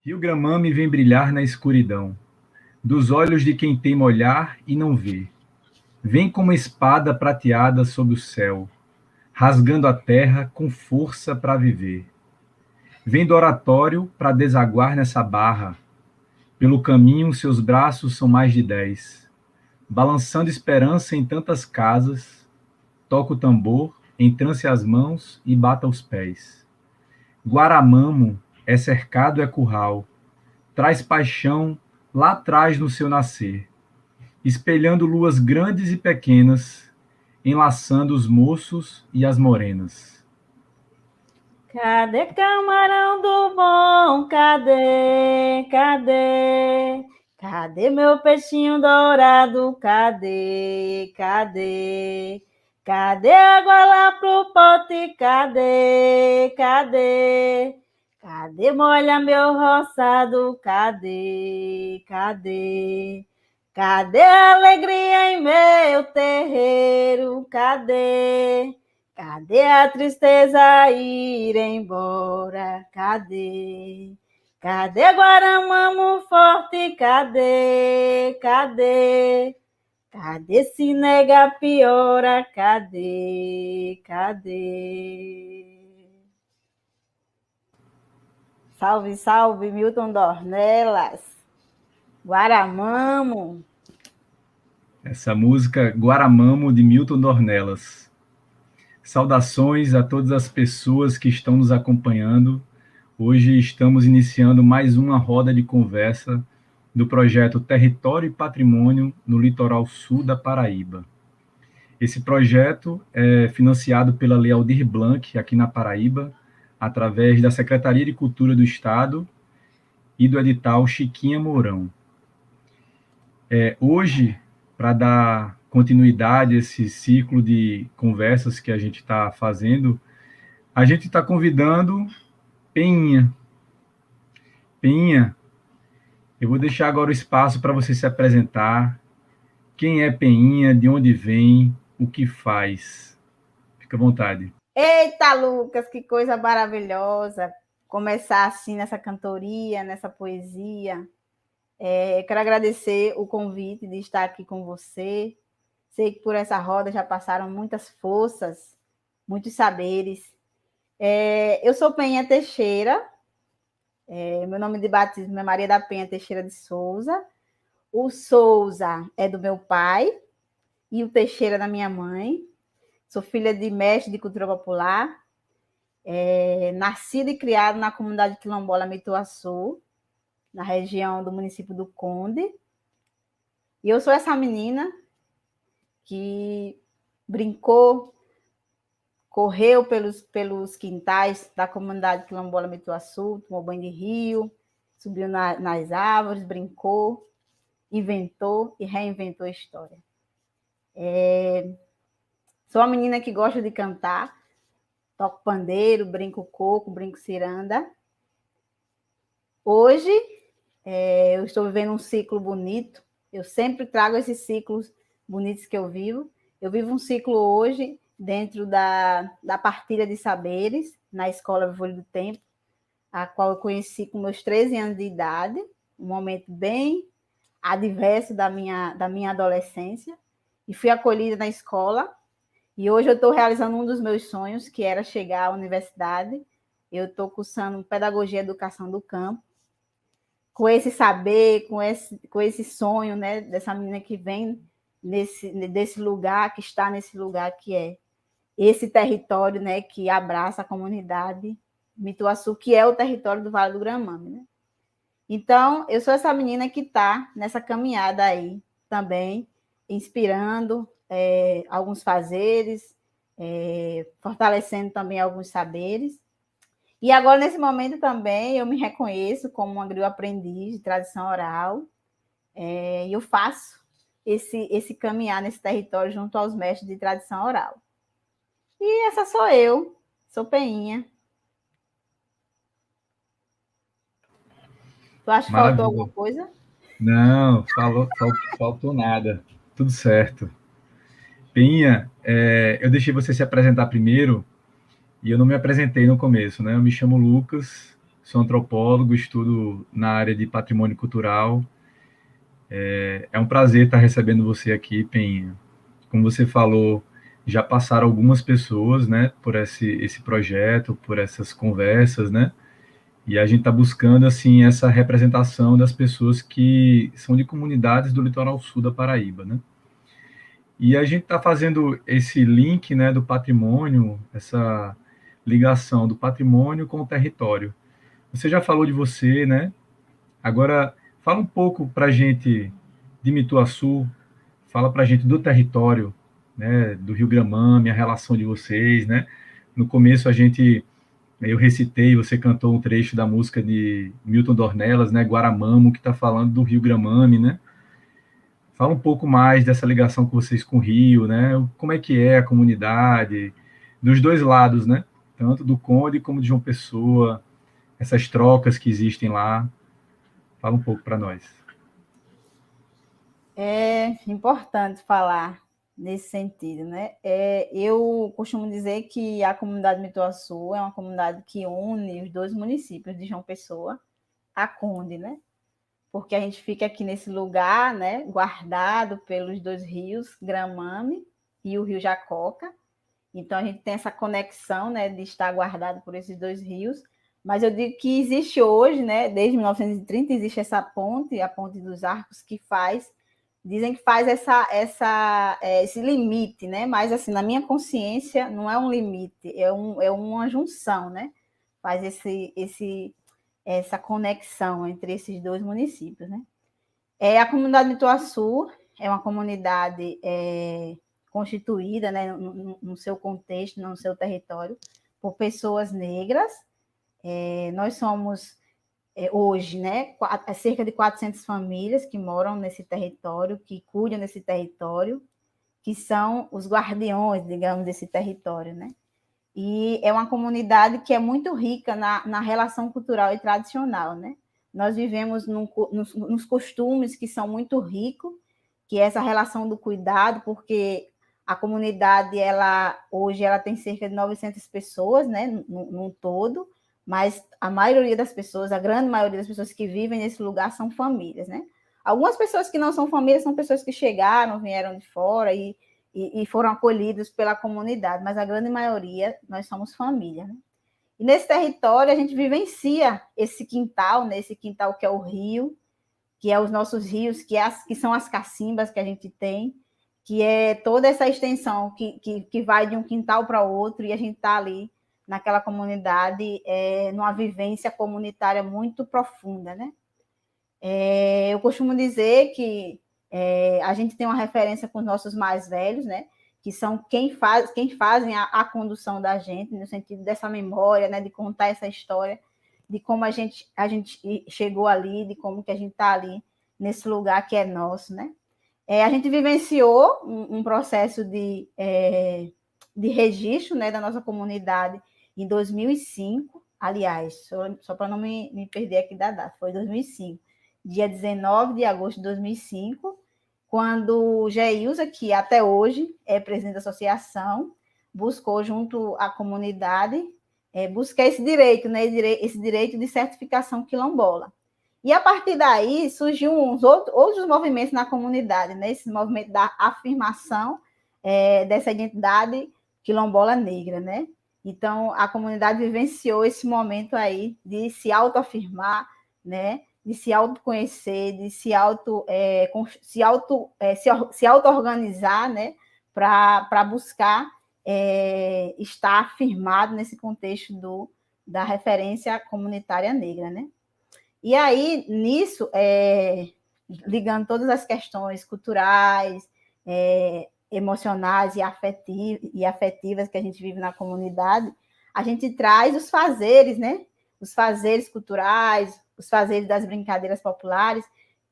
Rio Gramame vem brilhar na escuridão, dos olhos de quem teima olhar e não vê. Vem como espada prateada sob o céu, rasgando a terra com força para viver. Vem do oratório para desaguar nessa barra. Pelo caminho seus braços são mais de 10. Balançando esperança em tantas casas, toca o tambor, entrance as mãos e bata os pés. Guaramamo é cercado, é curral, traz paixão lá atrás no seu nascer, espelhando luas grandes e pequenas, enlaçando os moços e as morenas. Cadê camarão do bom? Cadê? Cadê? Cadê meu peixinho dourado? Cadê? Cadê? Cadê água lá pro pote? Cadê? Cadê? Cadê molha meu roçado? Cadê? Cadê? Cadê a alegria em meu terreiro? Cadê? Cadê a tristeza ir embora? Cadê? Cadê Guaramamo forte? Cadê? Cadê? Cadê se nega piora? Cadê? Cadê? Salve, salve, Milton Dornelas. Guaramamo. Essa música Guaramamo, de Milton Dornelas. Saudações a todas as pessoas que estão nos acompanhando. Hoje estamos iniciando mais uma roda de conversa do projeto Território e Patrimônio no Litoral Sul da Paraíba. Esse projeto é financiado pela Lei Aldir Blanc, aqui na Paraíba, através da Secretaria de Cultura do Estado e do edital Chiquinha Mourão. Hoje, para dar continuidade a esse ciclo de conversas que a gente está fazendo, a gente está convidando Peninha. Peninha, eu vou deixar agora o espaço para você se apresentar. Quem é Peninha, de onde vem, o que faz? Fica à vontade. Eita, Lucas, que coisa maravilhosa começar assim nessa cantoria, nessa poesia. Quero agradecer o convite de estar aqui com você. Sei que por essa roda já passaram muitas forças, muitos saberes. Eu sou Peninha Teixeira, meu nome de batismo é Maria da Penha Teixeira de Souza. O Souza é do meu pai e o Teixeira da minha mãe. Sou filha de mestre de cultura popular, nascida e criada na comunidade quilombola Mituaçu, na região do município do Conde. E eu sou essa menina que brincou, correu pelos quintais da comunidade quilombola Mituaçu, tomou banho de rio, subiu nas árvores, brincou, inventou e reinventou a história. Sou uma menina que gosta de cantar, toco pandeiro, brinco coco, brinco ciranda. Hoje, eu estou vivendo um ciclo bonito. Eu sempre trago esses ciclos bonitos que eu vivo. Eu vivo um ciclo hoje dentro da partilha de saberes na Escola Vivole do Tempo, a qual eu conheci com meus 13 anos de idade, um momento bem adverso da minha adolescência, e fui acolhida na escola. E hoje eu estou realizando um dos meus sonhos, que era chegar à universidade. Eu estou cursando Pedagogia e Educação do Campo, com esse saber, com esse sonho, né, dessa menina que vem desse lugar, que está nesse lugar que é esse território, né, que abraça a comunidade Mituaçu, que é o território do Vale do Gramame, né? Então, eu sou essa menina que está nessa caminhada aí também, inspirando alguns fazeres, fortalecendo também alguns saberes. E agora, nesse momento também, eu me reconheço como uma griot-aprendiz de tradição oral, e eu faço esse caminhar nesse território junto aos mestres de tradição oral. E essa sou eu, sou Peninha. Tu acha que faltou alguma coisa? Não, faltou nada. Tudo certo. Peninha, eu deixei você se apresentar primeiro e eu não me apresentei no começo, né? Eu me chamo Lucas, sou antropólogo, estudo na área de patrimônio cultural. É um prazer estar recebendo você aqui, Penha. Como você falou, já passaram algumas pessoas, né, por esse projeto, por essas conversas, né? E a gente está buscando, assim, essa representação das pessoas que são de comunidades do litoral sul da Paraíba, né? E a gente está fazendo esse link, né, do patrimônio, essa ligação do patrimônio com o território. Você já falou de você, né? Agora, fala um pouco para a gente de Mituaçu, fala para a gente do território, né, do Rio Gramame, a relação de vocês, né? No começo eu recitei, você cantou um trecho da música de Milton Dornelas, né, Guaramamo, que está falando do Rio Gramame, né? Fala um pouco mais dessa ligação com vocês com o Rio, né? Como é que é a comunidade, dos dois lados, né? Tanto do Conde como de João Pessoa, essas trocas que existem lá. Fala um pouco para nós. É importante falar nesse sentido, né? Eu costumo dizer que a comunidade Mituaçu é uma comunidade que une os dois municípios de João Pessoa a Conde, né? Porque a gente fica aqui nesse lugar, né, guardado pelos dois rios, Gramame e o Rio Jacoca. Então a gente tem essa conexão, né, de estar guardado por esses dois rios. Mas eu digo que existe hoje, né, desde 1930 existe essa ponte, a Ponte dos Arcos, que faz, dizem que faz esse limite, né? Mas assim, na minha consciência, não é um limite, é uma junção, né? Faz essa conexão entre esses dois municípios, né? A comunidade de Ituaçu é uma comunidade constituída, né, no seu contexto, no seu território, por pessoas negras. Nós somos, hoje, né, cerca de 400 famílias que moram nesse território, que cuidam desse território, que são os guardiões, digamos, desse território, né? E é uma comunidade que é muito rica na relação cultural e tradicional, né? Nós vivemos nos costumes que são muito ricos, que é essa relação do cuidado, porque a comunidade, hoje, ela tem cerca de 900 pessoas, né, no todo, mas a maioria das pessoas, a grande maioria das pessoas que vivem nesse lugar são famílias, né? Algumas pessoas que não são famílias são pessoas que chegaram, vieram de fora e foram acolhidos pela comunidade, mas a grande maioria nós somos família, né? E nesse território a gente vivencia esse quintal, né? Esse quintal que é o rio, que é os nossos rios, que são as cacimbas que a gente tem, que é toda essa extensão que vai de um quintal para o outro, e a gente está ali naquela comunidade, numa vivência comunitária muito profunda, né? Eu costumo dizer que a gente tem uma referência com os nossos mais velhos, né? Que são quem fazem a condução da gente, no sentido dessa memória, né? De contar essa história, de como a gente chegou ali, de como que a gente está ali, nesse lugar que é nosso, né? A gente vivenciou um processo de registro, né, da nossa comunidade em 2005, aliás, só para não me perder aqui da data, foi 2005, dia 19 de agosto de 2005, quando o Geilza, que até hoje é presidente da associação, buscou junto à comunidade buscar esse direito, né, esse direito de certificação quilombola. E a partir daí surgiu outros movimentos na comunidade, né? Esse movimento da afirmação dessa identidade quilombola negra, né? Então a comunidade vivenciou esse momento aí de se autoafirmar, né? De se autoconhecer, de se auto-organizar, né? Para buscar estar afirmado nesse contexto da referência comunitária negra, né? E aí, nisso, ligando todas as questões culturais, emocionais e afetivas que a gente vive na comunidade, a gente traz os fazeres, né? Os fazeres culturais, os fazeres das brincadeiras populares,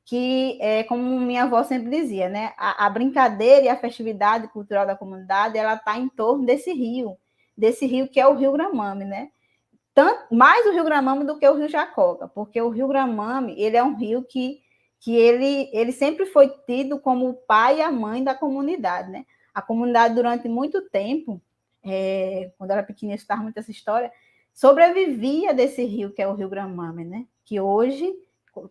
que, como minha avó sempre dizia, né? A brincadeira e a festividade cultural da comunidade, ela está em torno desse rio que é o Rio Gramame, né? Mais o Rio Gramame do que o Rio Jacoca, porque o Rio Gramame, ele é um rio que ele sempre foi tido como o pai e a mãe da comunidade, né? A comunidade, durante muito tempo, quando eu era pequenininha, eu estudava muito essa história, sobrevivia desse rio, que é o Rio Gramame, né? Que hoje,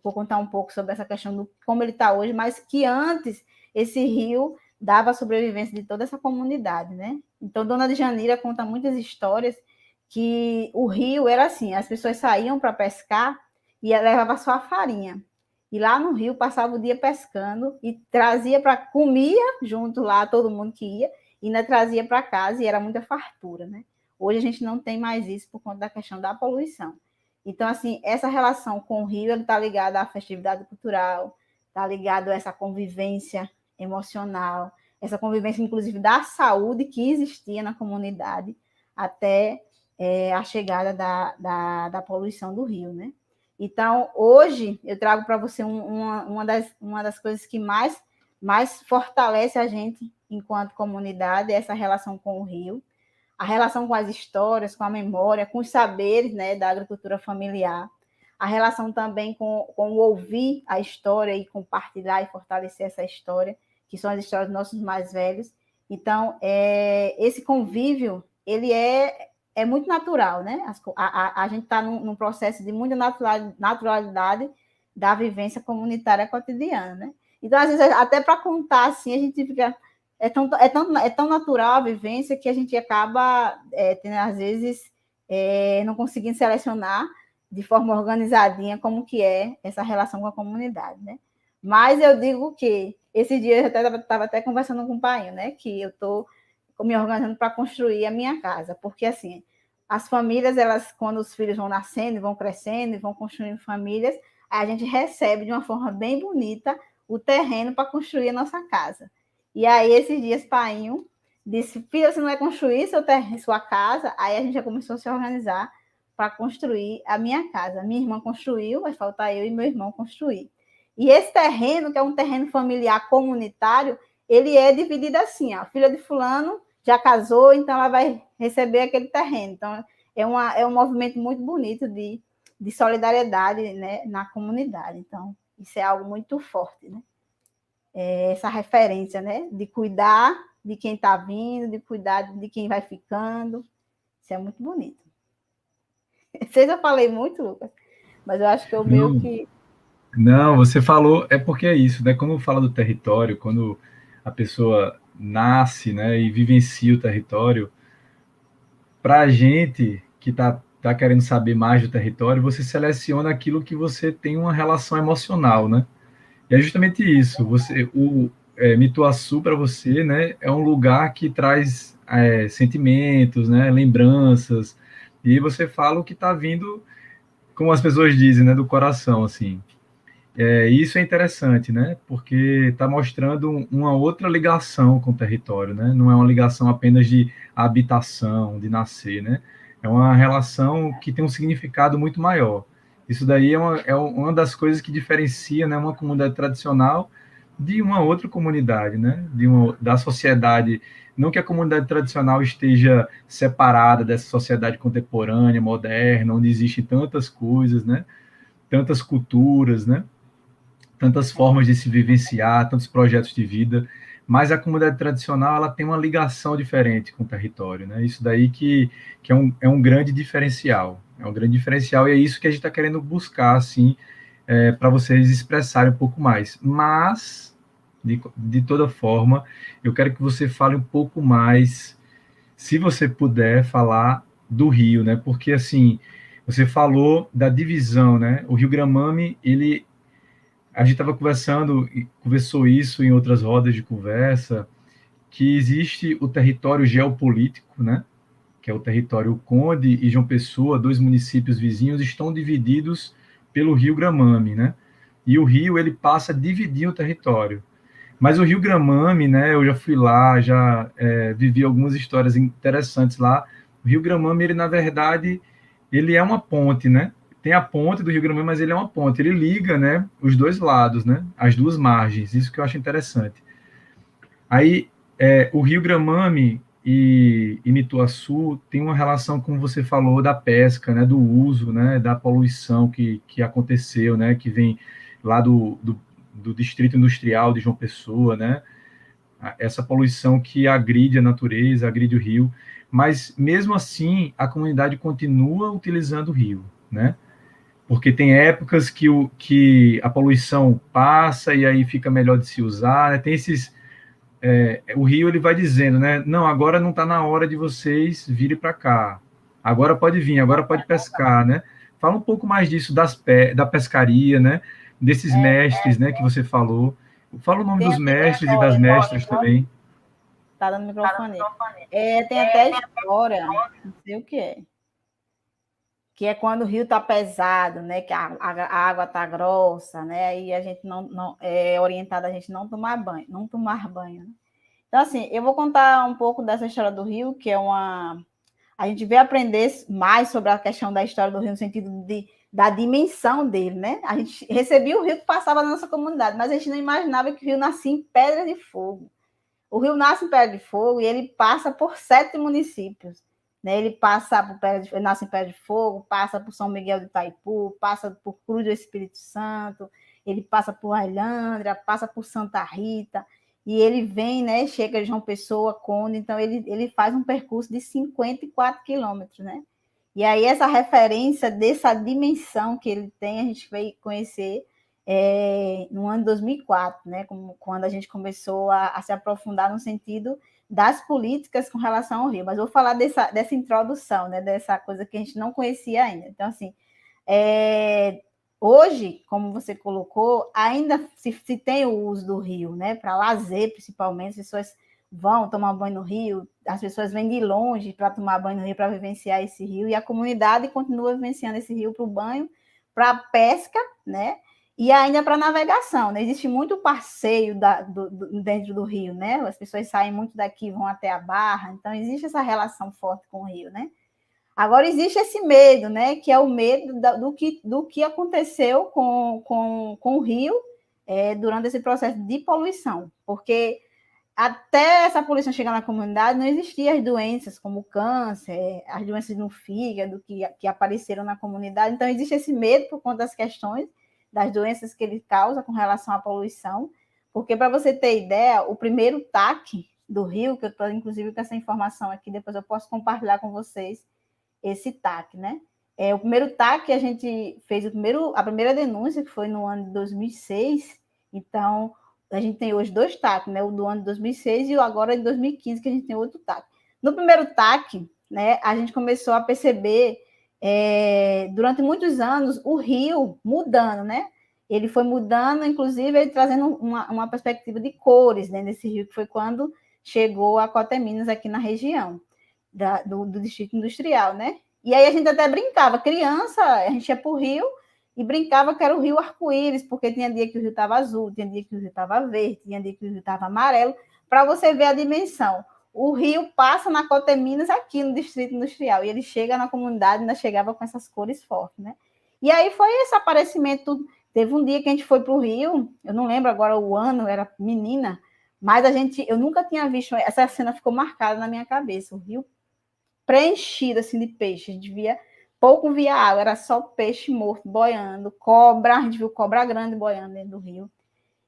vou contar um pouco sobre essa questão do como ele está hoje, mas que antes esse rio dava a sobrevivência de toda essa comunidade, né? Então, Dona de Janira conta muitas histórias que o rio era assim, as pessoas saíam para pescar e levava só a farinha. E lá no rio passava o dia pescando e trazia para comia junto lá todo mundo que ia e ainda trazia para casa e era muita fartura, né? Hoje a gente não tem mais isso por conta da questão da poluição. Então, assim, essa relação com o rio está ligada à festividade cultural, está ligado a essa convivência emocional, essa convivência, inclusive, da saúde que existia na comunidade até a chegada da poluição do rio, né? Então, hoje, eu trago para você uma das coisas que mais fortalece a gente enquanto comunidade, essa relação com o rio, a relação com as histórias, com a memória, com os saberes, né, da agricultura familiar, a relação também com o ouvir a história e compartilhar e fortalecer essa história, que são as histórias dos nossos mais velhos. Então, esse convívio, ele é muito natural, né? A gente está num processo de muita naturalidade da vivência comunitária cotidiana, né? Então, às vezes, até para contar assim, a gente fica... É tão natural a vivência que a gente acaba, tendo, às vezes, não conseguindo selecionar de forma organizadinha como que é essa relação com a comunidade, né? Mas eu digo que esse dia eu estava até conversando com o pai, né? Que eu estou me organizando para construir a minha casa, porque assim, as famílias, elas, quando os filhos vão nascendo, vão crescendo e vão construindo famílias, a gente recebe de uma forma bem bonita o terreno para construir a nossa casa. E aí, esses dias, painho disse, filha, você não vai construir sua casa? Aí a gente já começou a se organizar para construir a minha casa. Minha irmã construiu, vai faltar eu e meu irmão construir. E esse terreno, que é um terreno familiar comunitário, ele é dividido assim, ó, filha de fulano já casou, então ela vai receber aquele terreno. Então, é um movimento muito bonito de solidariedade, né, na comunidade. Então, isso é algo muito forte, né? Essa referência, né, de cuidar de quem está vindo, de cuidar de quem vai ficando. Isso é muito bonito. Não sei se eu falei muito, Lucas, mas eu acho que eu meio que... Não, você falou, é porque é isso, né? Quando fala do território, quando a pessoa nasce, né, e vivencia o território, para a gente que tá querendo saber mais do território, você seleciona aquilo que você tem uma relação emocional, né? E é justamente isso. Mituaçu para você, né, é um lugar que traz sentimentos, né, lembranças, e você fala o que está vindo, como as pessoas dizem, né, do coração, assim. Isso é interessante, né, porque está mostrando uma outra ligação com o território, né, não é uma ligação apenas de habitação, de nascer, né, é uma relação que tem um significado muito maior. Isso daí é uma das coisas que diferencia, né, uma comunidade tradicional de uma outra comunidade, né, da sociedade. Não que a comunidade tradicional esteja separada dessa sociedade contemporânea, moderna, onde existem tantas coisas, né, tantas culturas, né, tantas formas de se vivenciar, tantos projetos de vida, mas a comunidade tradicional ela tem uma ligação diferente com o território, né? Isso daí que é um grande diferencial, é um grande diferencial e é isso que a gente está querendo buscar, assim, para vocês expressarem um pouco mais. Mas, de toda forma, eu quero que você fale um pouco mais, se você puder falar do Rio, né? Porque, assim, você falou da divisão, né? O Rio Gramame, a gente estava conversou isso em outras rodas de conversa, que existe o território geopolítico, né? Que é o território Conde e João Pessoa, dois municípios vizinhos, estão divididos pelo Rio Gramame, né? E o rio ele passa a dividir o território. Mas o Rio Gramame, né? Eu já fui lá, já vivi algumas histórias interessantes lá. O Rio Gramame, ele na verdade, ele é uma ponte, né? Tem a ponte do Rio Gramame, mas ele é uma ponte. Ele liga, né? Os dois lados, né? As duas margens. Isso que eu acho interessante. Aí, o Rio Gramame e Mituaçu tem uma relação, como você falou, da pesca, né? Do uso, né? Da poluição que aconteceu, né? Que vem lá do distrito industrial de João Pessoa, né? Essa poluição que agride a natureza, agride o rio. mas mesmo assim a comunidade continua utilizando o rio, né? Porque tem épocas que a poluição passa e aí fica melhor de se usar, né? Tem esses o rio ele vai dizendo, né? Não, agora não está na hora de vocês virem para cá. Agora pode vir, agora pode pescar, né? Fala um pouco mais disso da pescaria, né? Desses mestres, né? Que você falou. Fala o nome Tem dos até mestres e das história, né? mestras também. Tá dando microfone. Tem até história, não sei o que é quando o rio está pesado, né? Que a água está grossa, né? Aí a gente não é orientada a gente não tomar banho, não tomar banho. Né? Então, assim, eu vou contar um pouco dessa história do rio, que é uma. A gente veio aprender mais sobre a questão da história do rio, no sentido da dimensão dele, né? A gente recebia o rio que passava na nossa comunidade, mas a gente não imaginava que o rio nascia em Pedra de Fogo. O rio nasce em Pedra de Fogo e ele passa por 7 municípios. Né? Ele passa ele nasce em Pedra de Fogo, passa por São Miguel de Itaipu, passa por Cruz do Espírito Santo, ele passa por Ailândia, passa por Santa Rita, e ele vem, né, chega de João Pessoa, Conde, então ele faz um percurso de 54 quilômetros, né? E aí essa referência dessa dimensão que ele tem, a gente vai conhecer no ano de 2004, né, quando a gente começou a se aprofundar no sentido das políticas com relação ao Rio. Mas vou falar dessa introdução, né, dessa coisa que a gente não conhecia ainda. Então, assim, hoje, como você colocou, ainda se tem o uso do rio, né, para lazer, principalmente, as pessoas vão tomar banho no rio, as pessoas vêm de longe para tomar banho no rio, para vivenciar esse rio, e a comunidade continua vivenciando esse rio para o banho, para a pesca, né, e ainda para navegação, né? Existe muito passeio dentro do rio, né? As pessoas saem muito daqui e vão até a Barra, então existe essa relação forte com o rio, né? Agora existe esse medo, né? Que é o medo do que aconteceu com o rio durante esse processo de poluição, porque até essa poluição chegar na comunidade não existiam as doenças como o câncer, as doenças no fígado que apareceram na comunidade, então existe esse medo por conta das questões das doenças que ele causa com relação à poluição, porque para você ter ideia, o primeiro TAC do rio, que eu estou inclusive com essa informação aqui, depois eu posso compartilhar com vocês esse TAC, né? O primeiro TAC a gente fez a primeira denúncia, que foi no ano de 2006, então a gente tem hoje 2 TAC, né? O do ano de 2006 e o agora de 2015, que a gente tem outro TAC. No primeiro TAC, né, a gente começou a perceber durante muitos anos o rio mudando, né? Ele foi mudando, inclusive ele trazendo uma perspectiva de cores, né, nesse rio, que foi quando chegou a Coteminas aqui na região do Distrito Industrial, né? E aí a gente até brincava, criança, a gente ia para o rio e brincava que era o rio arco-íris, porque tinha dia que o rio estava azul, tinha dia que o rio estava verde, tinha dia que o rio estava amarelo, para você ver a dimensão. O rio passa na Coteminas aqui no Distrito Industrial, e ele chega na comunidade, ainda chegava com essas cores fortes, né? E aí foi esse aparecimento. Teve um dia que a gente foi para o rio, eu não lembro agora o ano, era menina, mas eu nunca tinha visto, essa cena ficou marcada na minha cabeça, o rio preenchido assim de peixe, a gente pouco via água, era só peixe morto boiando, cobra, a gente viu cobra grande boiando dentro do rio,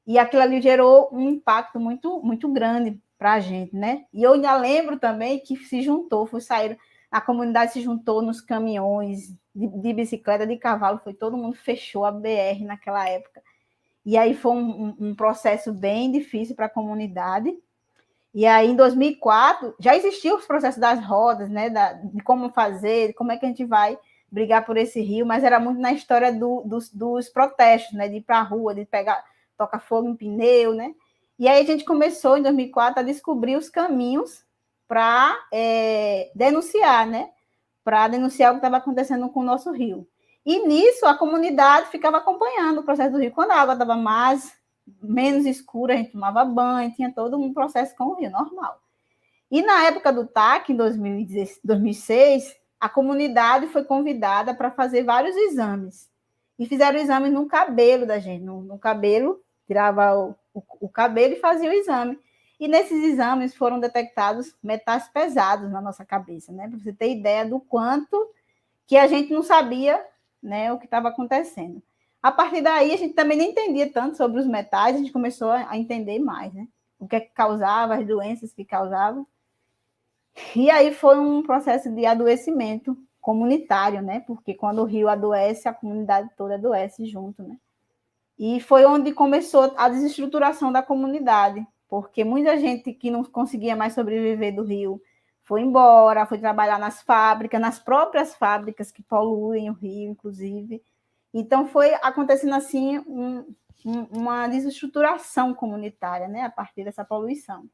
e aquilo ali gerou um impacto muito, muito grande para a gente, né? E eu ainda lembro também que se juntou, a comunidade se juntou nos caminhões de bicicleta, de cavalo, foi todo mundo fechou a BR naquela época. E aí foi um processo bem difícil para a comunidade. E aí, em 2004, já existiam os processos das rodas, né? De como fazer, de como é que a gente vai brigar por esse rio, mas era muito na história dos protestos, né? De ir para a rua, de tocar fogo em pneu, né? E aí a gente começou, em 2004, a descobrir os caminhos para denunciar, né? Para denunciar o que estava acontecendo com o nosso rio. E nisso, a comunidade ficava acompanhando o processo do rio. Quando a água estava menos escura, a gente tomava banho, tinha todo um processo com o rio, normal. E na época do TAC, em 2006, a comunidade foi convidada para fazer vários exames. E fizeram exames no cabelo da gente, no cabelo, tirava o cabelo e fazia o exame. E nesses exames foram detectados metais pesados na nossa cabeça, né? Para você ter ideia do quanto que a gente não sabia, né, o que estava acontecendo. A partir daí, a gente também não entendia tanto sobre os metais, a gente começou a entender mais, né? O que é que causava, as doenças que causavam. E aí foi um processo de adoecimento comunitário, né? Porque quando o rio adoece, a comunidade toda adoece junto, né? E foi onde começou a desestruturação da comunidade, porque muita gente que não conseguia mais sobreviver do rio foi embora, foi trabalhar nas fábricas, nas próprias fábricas que poluem o rio, inclusive. Então foi acontecendo assim uma desestruturação comunitária, né, a partir dessa poluição,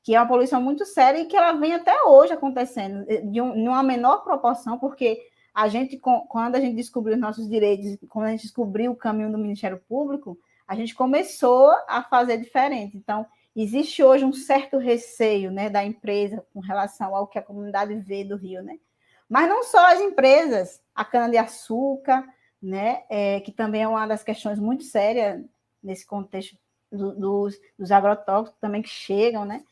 que é uma poluição muito séria e que ela vem até hoje acontecendo, de uma menor proporção, porque a gente, quando a gente descobriu os nossos direitos, quando a gente descobriu o caminho do Ministério Público, a gente começou a fazer diferente. Então, existe hoje um certo receio, né, da empresa com relação ao que a comunidade vê do Rio, né? Mas não só as empresas, a cana-de-açúcar, né, que também é uma das questões muito sérias nesse contexto dos agrotóxicos também que chegam, né?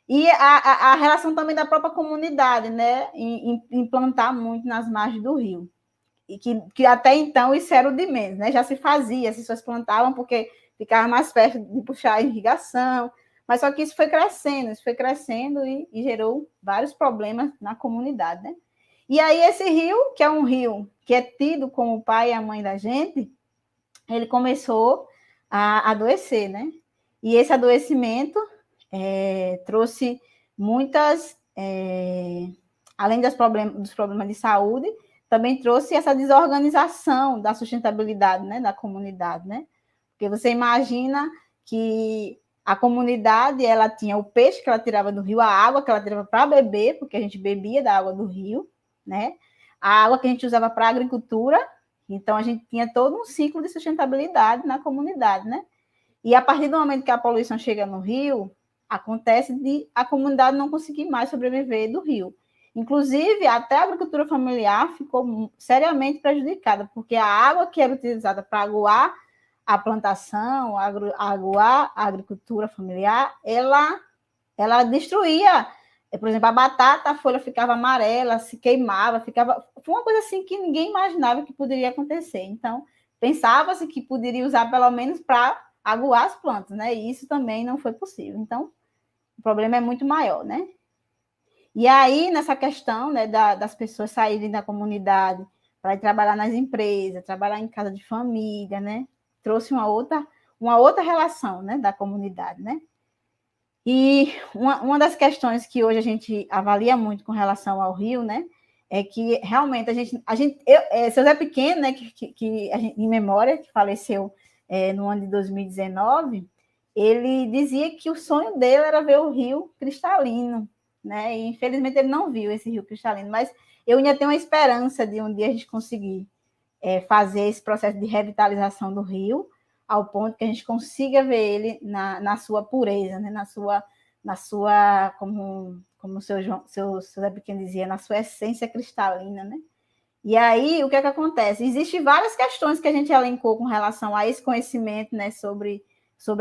E a relação também da própria comunidade, né, em plantar muito nas margens do rio. E que até então isso era o de menos, né? Já se fazia, as pessoas plantavam porque ficava mais perto de puxar a irrigação, mas só que isso foi crescendo e gerou vários problemas na comunidade, né? E aí esse rio, que é um rio que é tido como o pai e a mãe da gente, ele começou a adoecer, né? E esse adoecimento trouxe muitas, além dos problemas de saúde, também trouxe essa desorganização da sustentabilidade, né, da comunidade, né? Porque você imagina que a comunidade, ela tinha o peixe que ela tirava do rio, a água que ela tirava para beber, porque a gente bebia da água do rio, né? A água que a gente usava para a agricultura, então a gente tinha todo um ciclo de sustentabilidade na comunidade, né? E a partir do momento que a poluição chega no rio, acontece de a comunidade não conseguir mais sobreviver do rio. Inclusive, até a agricultura familiar ficou seriamente prejudicada, porque a água que era utilizada para aguar a plantação, aguar a agricultura familiar, ela destruía. Por exemplo, a batata, a folha ficava amarela, se queimava, foi uma coisa assim que ninguém imaginava que poderia acontecer. Então, pensava-se que poderia usar pelo menos para aguar as plantas, né? E isso também não foi possível. Então, o problema é muito maior, né? E aí, nessa questão, né, das pessoas saírem da comunidade para ir trabalhar nas empresas, trabalhar em casa de família, né? Trouxe uma outra relação, né, da comunidade, né? E uma das questões que hoje a gente avalia muito com relação ao Rio, né, é que realmente seu Zé Pequeno, né, que a gente, em memória, que faleceu no ano de 2019, ele dizia que o sonho dele era ver o rio cristalino, né, e infelizmente ele não viu esse rio cristalino, mas eu ainda tenho uma esperança de um dia a gente conseguir fazer esse processo de revitalização do rio, ao ponto que a gente consiga ver ele na sua pureza, né? na sua como o seu Zé Pequeno dizia, na sua essência cristalina, né? E aí, o que é que acontece? Existem várias questões que a gente elencou com relação a esse conhecimento, né, sobre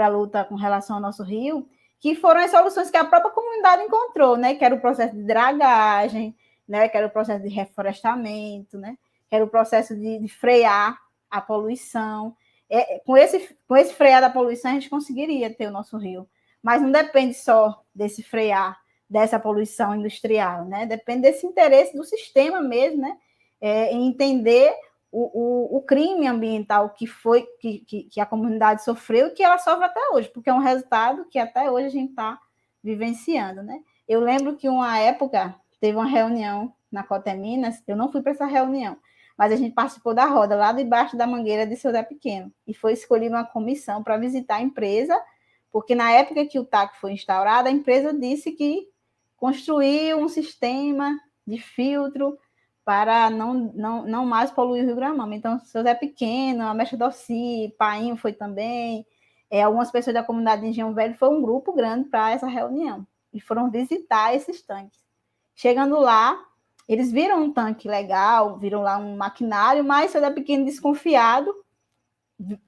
a luta com relação ao nosso rio, que foram as soluções que a própria comunidade encontrou, né? Que era o processo de dragagem, né? Que era o processo de reflorestamento, né? Que era o processo de frear a poluição. Com esse frear da poluição, a gente conseguiria ter o nosso rio. Mas não depende só desse frear, dessa poluição industrial, né? Depende desse interesse do sistema mesmo, né? Em entender o crime ambiental que a comunidade sofreu e que ela sofre até hoje, porque é um resultado que até hoje a gente está vivenciando, né? Eu lembro que uma época teve uma reunião na Coteminas, eu não fui para essa reunião, mas a gente participou da roda lá debaixo da mangueira de Seu Zé Pequeno, e foi escolhida uma comissão para visitar a empresa, porque na época que o TAC foi instaurado, a empresa disse que construiu um sistema de filtro para não mais poluir o Rio Gramame. Então, Seu Zé Pequeno, a Mestre Doci, Painho foi também, algumas pessoas da comunidade de Engenho Velho, foi um grupo grande para essa reunião, e foram visitar esses tanques. Chegando lá, eles viram um tanque legal, viram lá um maquinário, mas Seu Zé Pequeno, desconfiado,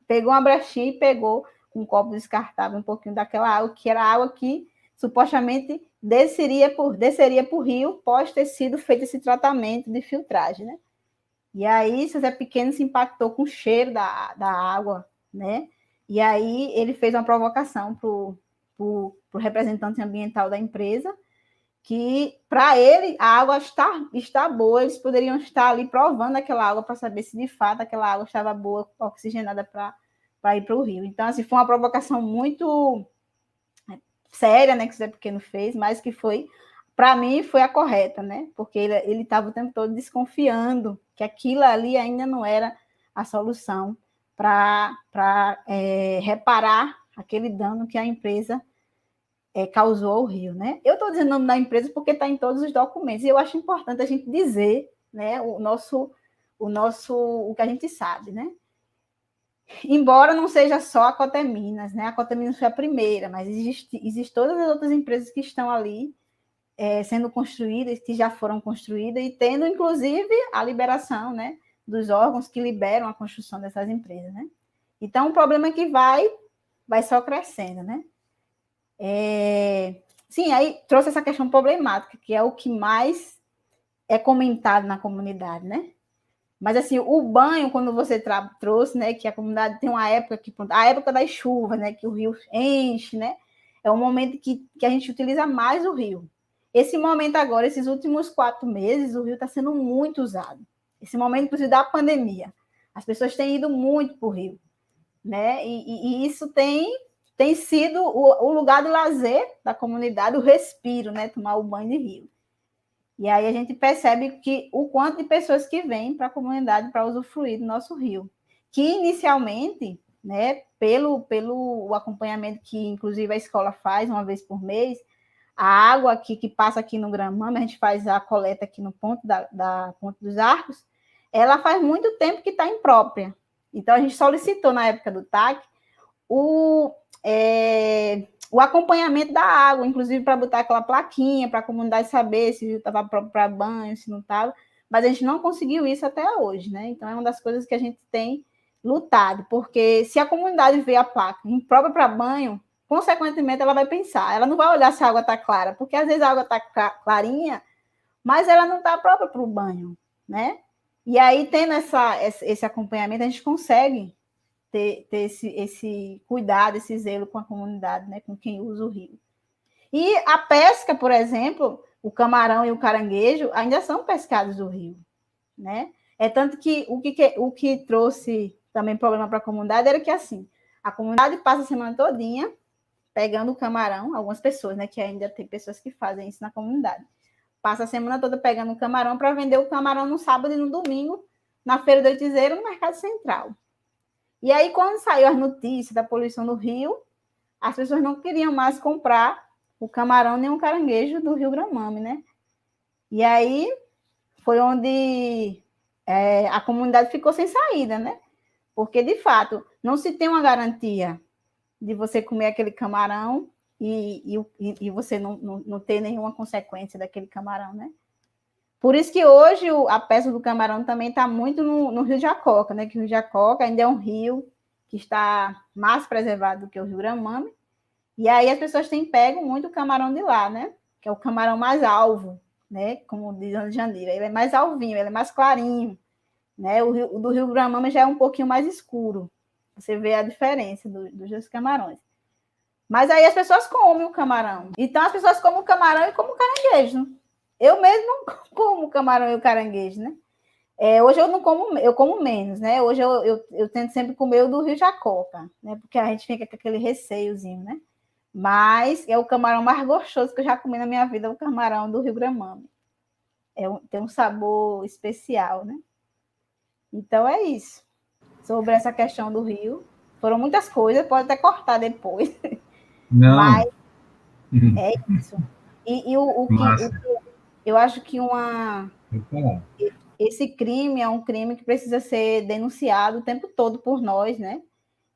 pegou uma brechinha e pegou um copo descartável um pouquinho daquela água, que era água que supostamente desceria por rio, pode ter sido feito esse tratamento de filtragem, né? E aí, Seu Zé Pequeno se impactou com o cheiro da água, né? E aí, ele fez uma provocação para o representante ambiental da empresa, que, para ele, a água está boa, eles poderiam estar ali provando aquela água para saber se, de fato, aquela água estava boa, oxigenada para ir para o rio. Então, assim, foi uma provocação muito séria, né, que o Zé Pequeno fez, mas que foi, para mim, foi a correta, né? Porque ele estava o tempo todo desconfiando que aquilo ali ainda não era a solução para reparar aquele dano que a empresa causou ao rio, né? Eu estou dizendo o nome da empresa porque está em todos os documentos, e eu acho importante a gente dizer, né, o que a gente sabe, né? Embora não seja só a Coteminas, né? A Coteminas foi a primeira, mas existe todas as outras empresas que estão ali sendo construídas, que já foram construídas, e tendo, inclusive, a liberação, né, dos órgãos que liberam a construção dessas empresas, né? Então, o problema é que vai só crescendo, né? Sim, aí trouxe essa questão problemática, que é o que mais é comentado na comunidade, né? Mas, assim, o banho, quando você trouxe, né, que a comunidade tem uma época a época das chuvas, né, que o rio enche, né? É um momento que a gente utiliza mais o rio. Esse momento agora, esses últimos 4 meses, o rio está sendo muito usado. Esse momento, inclusive, da pandemia. As pessoas têm ido muito para o rio, né? E isso tem sido o lugar do lazer da comunidade, o respiro, né? Tomar o banho de rio. E aí a gente percebe que o quanto de pessoas que vêm para a comunidade para usufruir do nosso rio. Que inicialmente, né, pelo acompanhamento que inclusive a escola faz uma vez por mês, a água aqui que passa aqui no Gramame, a gente faz a coleta aqui no ponto da Ponte dos Arcos, ela faz muito tempo que está imprópria. Então a gente solicitou na época do TAC o acompanhamento da água, inclusive para botar aquela plaquinha para a comunidade saber se estava próprio para banho, se não estava, mas a gente não conseguiu isso até hoje, né? Então é uma das coisas que a gente tem lutado, porque se a comunidade vê a placa imprópria para banho, consequentemente ela vai pensar, ela não vai olhar se a água está clara, porque às vezes a água está clarinha, mas ela não está própria para o banho, né? E aí, tendo esse acompanhamento, a gente consegue ter esse cuidado, esse zelo com a comunidade, né, com quem usa o rio. E a pesca, por exemplo, o camarão e o caranguejo ainda são pescados do rio, né? É tanto que o que trouxe também problema para a comunidade era que, assim, a comunidade passa a semana todinha pegando o camarão, algumas pessoas, né, que ainda tem pessoas que fazem isso na comunidade, passa a semana toda pegando o camarão para vender o camarão no sábado e no domingo na Feira do Oitizeiro, no Mercado Central. E aí, quando saiu as notícias da poluição do rio, as pessoas não queriam mais comprar o camarão nem o caranguejo do Rio Gramame, né? E aí foi onde a comunidade ficou sem saída, né? Porque, de fato, não se tem uma garantia de você comer aquele camarão e você não ter nenhuma consequência daquele camarão, né? Por isso que hoje a pesca do camarão também está muito no Rio Jacoca, né? Que o Rio Jacoca ainda é um rio que está mais preservado do que o Rio Gramame. E aí as pessoas têm pego muito o camarão de lá, né? Que é o camarão mais alvo, né? Como diz Ana Janeiro. Ele é mais alvinho, ele é mais clarinho, né? O do Rio Gramame já é um pouquinho mais escuro. Você vê a diferença dos dois camarões. Mas aí as pessoas comem o camarão. Então as pessoas comem o camarão e comem o caranguejo. Eu mesmo não como o camarão e o caranguejo, né? Hoje eu não como, eu como menos, né? Hoje eu tento sempre comer o do Rio Jacoca, né? Porque a gente fica com aquele receiozinho, né? Mas é o camarão mais gostoso que eu já comi na minha vida, o camarão do Rio Gramame. Tem um sabor especial, né? Então é isso. Sobre essa questão do rio. Foram muitas coisas, pode até cortar depois. Não. Mas é isso. E o que eu acho que esse crime é um crime que precisa ser denunciado o tempo todo por nós, né?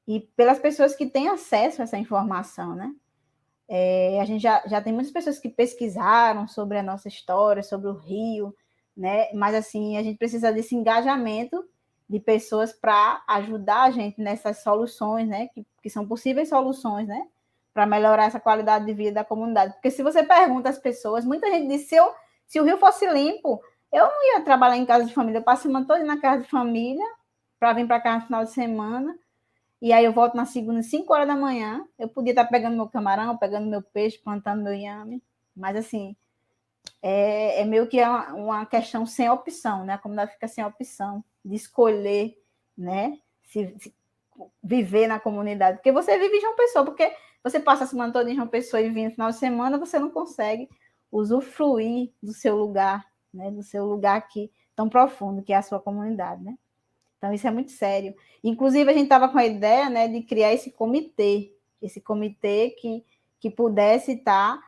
E pelas pessoas que têm acesso a essa informação, né? A gente já tem muitas pessoas que pesquisaram sobre a nossa história, sobre o Rio, né? Mas, assim, a gente precisa desse engajamento de pessoas para ajudar a gente nessas soluções, né? Que são possíveis soluções, né? Para melhorar essa qualidade de vida da comunidade. Porque se você pergunta às pessoas, muita gente diz, se o Rio fosse limpo, eu não ia trabalhar em casa de família, eu passo a semana toda na casa de família para vir para cá no final de semana, e aí eu volto na segunda, 5 horas da manhã, eu podia estar pegando meu camarão, pegando meu peixe, plantando meu inhame, mas assim, é meio que uma questão sem opção, né? A comunidade fica sem opção de escolher, né? Se viver na comunidade. Porque você vive em João Pessoa, porque você passa a semana toda em João Pessoa e vem no final de semana, você não consegue usufruir do seu lugar, né? Do seu lugar aqui tão profundo que é a sua comunidade, né? Então, isso é muito sério. Inclusive, a gente estava com a ideia, né, de criar esse comitê que pudesse estar,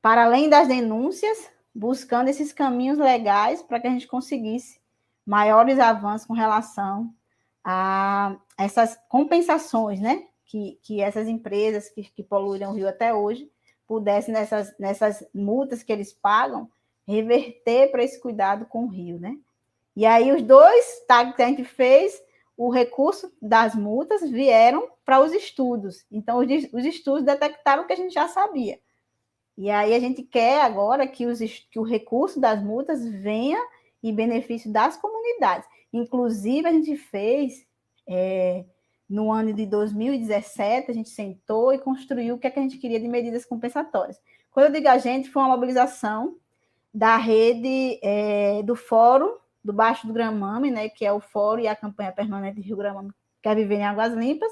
para além das denúncias, buscando esses caminhos legais para que a gente conseguisse maiores avanços com relação a essas compensações, né, que essas empresas que poluíram o rio até hoje pudessem, nessas multas que eles pagam, reverter para esse cuidado com o rio, né? E aí os dois tags que a gente fez, o recurso das multas vieram para os estudos. Então, os estudos detectaram o que a gente já sabia. E aí a gente quer agora que o recurso das multas venha em benefício das comunidades. Inclusive, a gente fez, no ano de 2017, a gente sentou e construiu o que, é que a gente queria de medidas compensatórias. Quando eu digo a gente, foi uma mobilização da rede do Fórum do Baixo do Gramame, né, que é o Fórum e a campanha permanente Rio Gramame Quer Viver em Águas Limpas,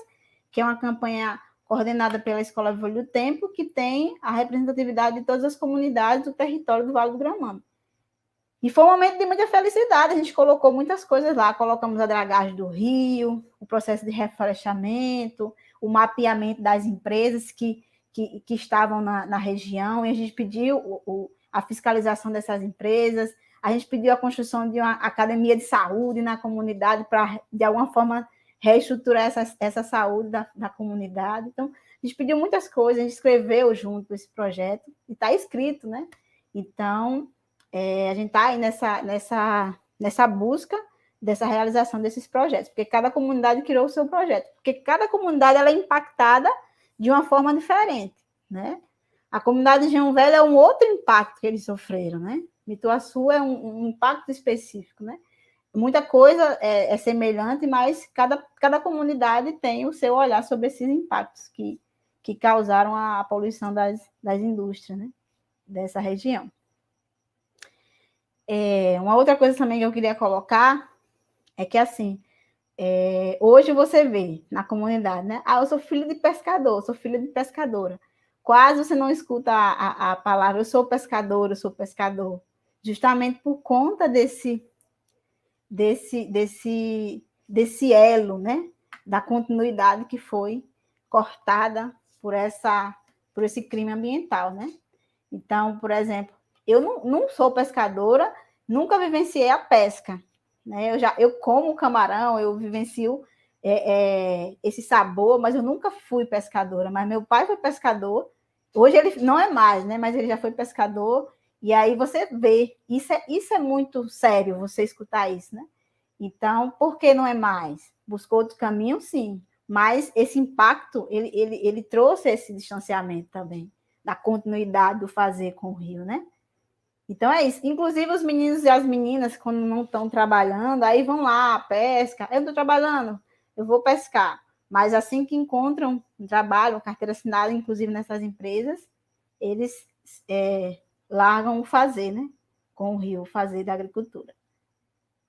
que é uma campanha coordenada pela Escola Viva do Tempo, que tem a representatividade de todas as comunidades do território do Vale do Gramame. E foi um momento de muita felicidade, a gente colocou muitas coisas lá, colocamos a dragagem do rio, o processo de reflorestamento, o mapeamento das empresas que estavam na região, e a gente pediu a fiscalização dessas empresas, a gente pediu a construção de uma academia de saúde na comunidade para, de alguma forma, reestruturar essa saúde da comunidade. Então, a gente pediu muitas coisas, a gente escreveu junto esse projeto, e está escrito, né? Então, a gente está aí nessa busca dessa realização desses projetos, porque cada comunidade criou o seu projeto, porque cada comunidade ela é impactada de uma forma diferente, né? A comunidade de João Velho é um outro impacto que eles sofreram, né? Mituaçu é um impacto específico, né? Muita coisa é semelhante, mas cada comunidade tem o seu olhar sobre esses impactos que causaram a poluição das indústrias, né? Dessa região. Uma outra coisa também que eu queria colocar é que, assim, hoje você vê na comunidade, né? Eu sou filho de pescador, sou filha de pescadora. Quase você não escuta a palavra eu sou pescador, justamente por conta desse elo, né? Da continuidade que foi cortada por esse crime ambiental, né? Então, por exemplo, eu não sou pescadora, nunca vivenciei a pesca, né? Eu como camarão, eu vivencio esse sabor, mas eu nunca fui pescadora. Mas meu pai foi pescador, hoje ele não é mais, né? Mas ele já foi pescador, e aí você vê, isso é muito sério, você escutar isso, né? Então, por que não é mais? Buscou outro caminho, sim, mas esse impacto, ele trouxe esse distanciamento também, da continuidade do fazer com o rio, né? Então é isso. Inclusive os meninos e as meninas, quando não estão trabalhando, aí vão lá, pesca. Eu não estou trabalhando, eu vou pescar. Mas assim que encontram um trabalho, carteira assinada, inclusive nessas empresas, eles largam o fazer, né? Com o rio, o fazer da agricultura.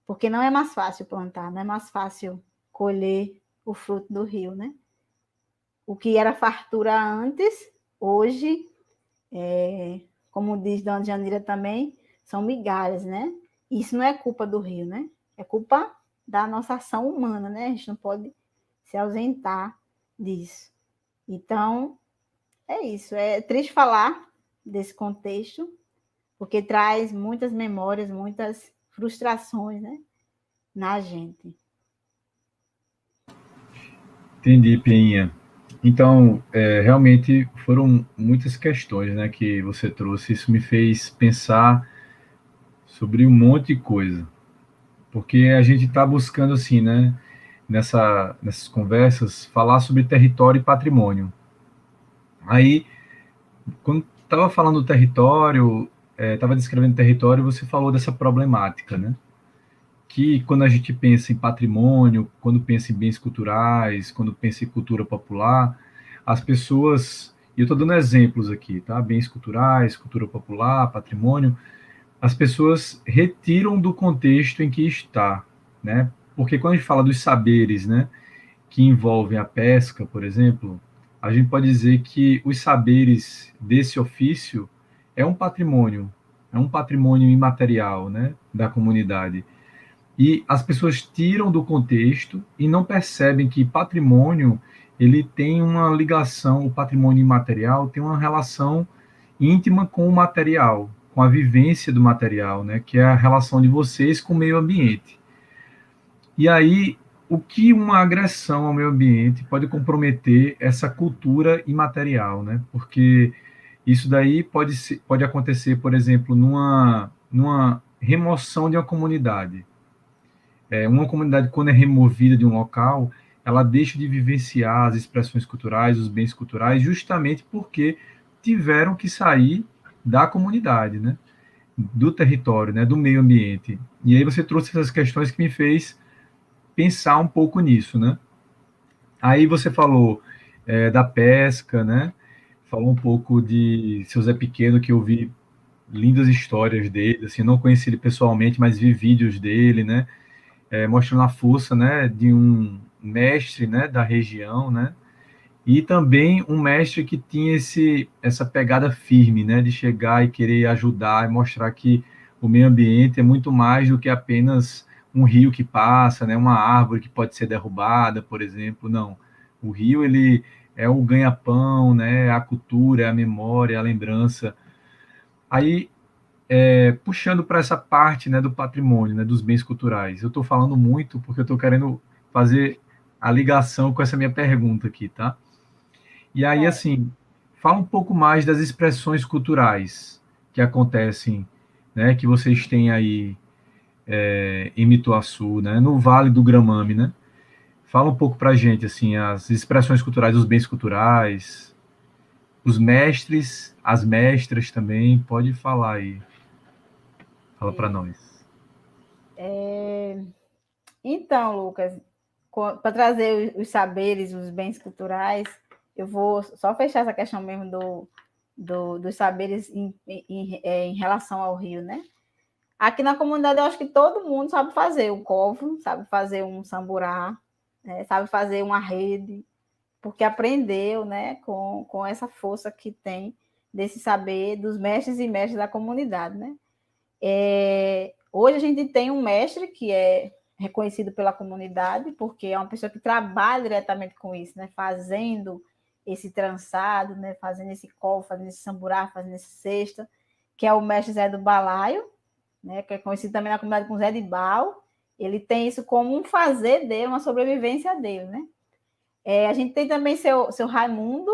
Porque não é mais fácil plantar, não é mais fácil colher o fruto do rio, né? O que era fartura antes, hoje, como diz Dona Janira também, são migalhas, né? Isso não é culpa do rio, né? É culpa da nossa ação humana, né? A gente não pode se ausentar disso. Então, é isso. É triste falar desse contexto, porque traz muitas memórias, muitas frustrações, né? Na gente. Entendi, Pinha. Então, realmente foram muitas questões, né, que você trouxe. Isso me fez pensar sobre um monte de coisa, porque a gente está buscando, assim, né, nessas conversas, falar sobre território e patrimônio. Aí, quando estava falando do território, estava descrevendo território, você falou dessa problemática, né? Que quando a gente pensa em patrimônio, quando pensa em bens culturais, quando pensa em cultura popular, as pessoas, e eu estou dando exemplos aqui, tá? Bens culturais, cultura popular, patrimônio, as pessoas retiram do contexto em que está, né? Porque quando a gente fala dos saberes, né, que envolvem a pesca, por exemplo, a gente pode dizer que os saberes desse ofício é um patrimônio imaterial, né, da comunidade. E as pessoas tiram do contexto e não percebem que patrimônio ele tem uma ligação, o patrimônio imaterial tem uma relação íntima com o material, com a vivência do material, né, que é a relação de vocês com o meio ambiente. E aí, o que uma agressão ao meio ambiente pode comprometer essa cultura imaterial, né? Porque isso daí pode acontecer, por exemplo, numa remoção de uma comunidade. Uma comunidade, quando é removida de um local, ela deixa de vivenciar as expressões culturais, os bens culturais, justamente porque tiveram que sair da comunidade, né? Do território, né? Do meio ambiente. E aí você trouxe essas questões que me fez pensar um pouco nisso, né? Aí você falou da pesca, né? Falou um pouco de Seu Zé Pequeno, que eu vi lindas histórias dele, assim, não conheci ele pessoalmente, mas vi vídeos dele, né? Mostrando a força, né, de um mestre, né, da região, né? E também um mestre que tinha essa pegada firme, né, de chegar e querer ajudar e mostrar que o meio ambiente é muito mais do que apenas um rio que passa, né, uma árvore que pode ser derrubada, por exemplo. Não, o rio ele é o ganha-pão, né, é a cultura, é a memória, é a lembrança. Aí puxando para essa parte, né, do patrimônio, né, dos bens culturais. Eu estou falando muito porque eu estou querendo fazer a ligação com essa minha pergunta aqui, tá? E aí, É. assim, fala um pouco mais das expressões culturais que acontecem, né, que vocês têm aí em Mituaçu, né, no Vale do Gramame, né? Fala um pouco para a gente, assim, as expressões culturais, os bens culturais, os mestres, as mestras também, pode falar aí, fala para nós. É, então, Lucas, para trazer os saberes, os bens culturais, eu vou só fechar essa questão mesmo dos saberes em relação ao rio, né? Aqui na comunidade eu acho que todo mundo sabe fazer um covo, sabe fazer um samburá, né? Sabe fazer uma rede, porque aprendeu, né, com essa força que tem desse saber dos mestres e mestres da comunidade, né? Hoje a gente tem um mestre que é reconhecido pela comunidade, porque é uma pessoa que trabalha diretamente com isso, né? Fazendo esse trançado, né? Fazendo esse covo, fazendo esse samburá, fazendo esse cesta, que é o mestre Zé do Balaio, né? Que é conhecido também na comunidade como Zé de Bal. Ele tem isso como um fazer dele, uma sobrevivência dele, né? A gente tem também seu Raimundo,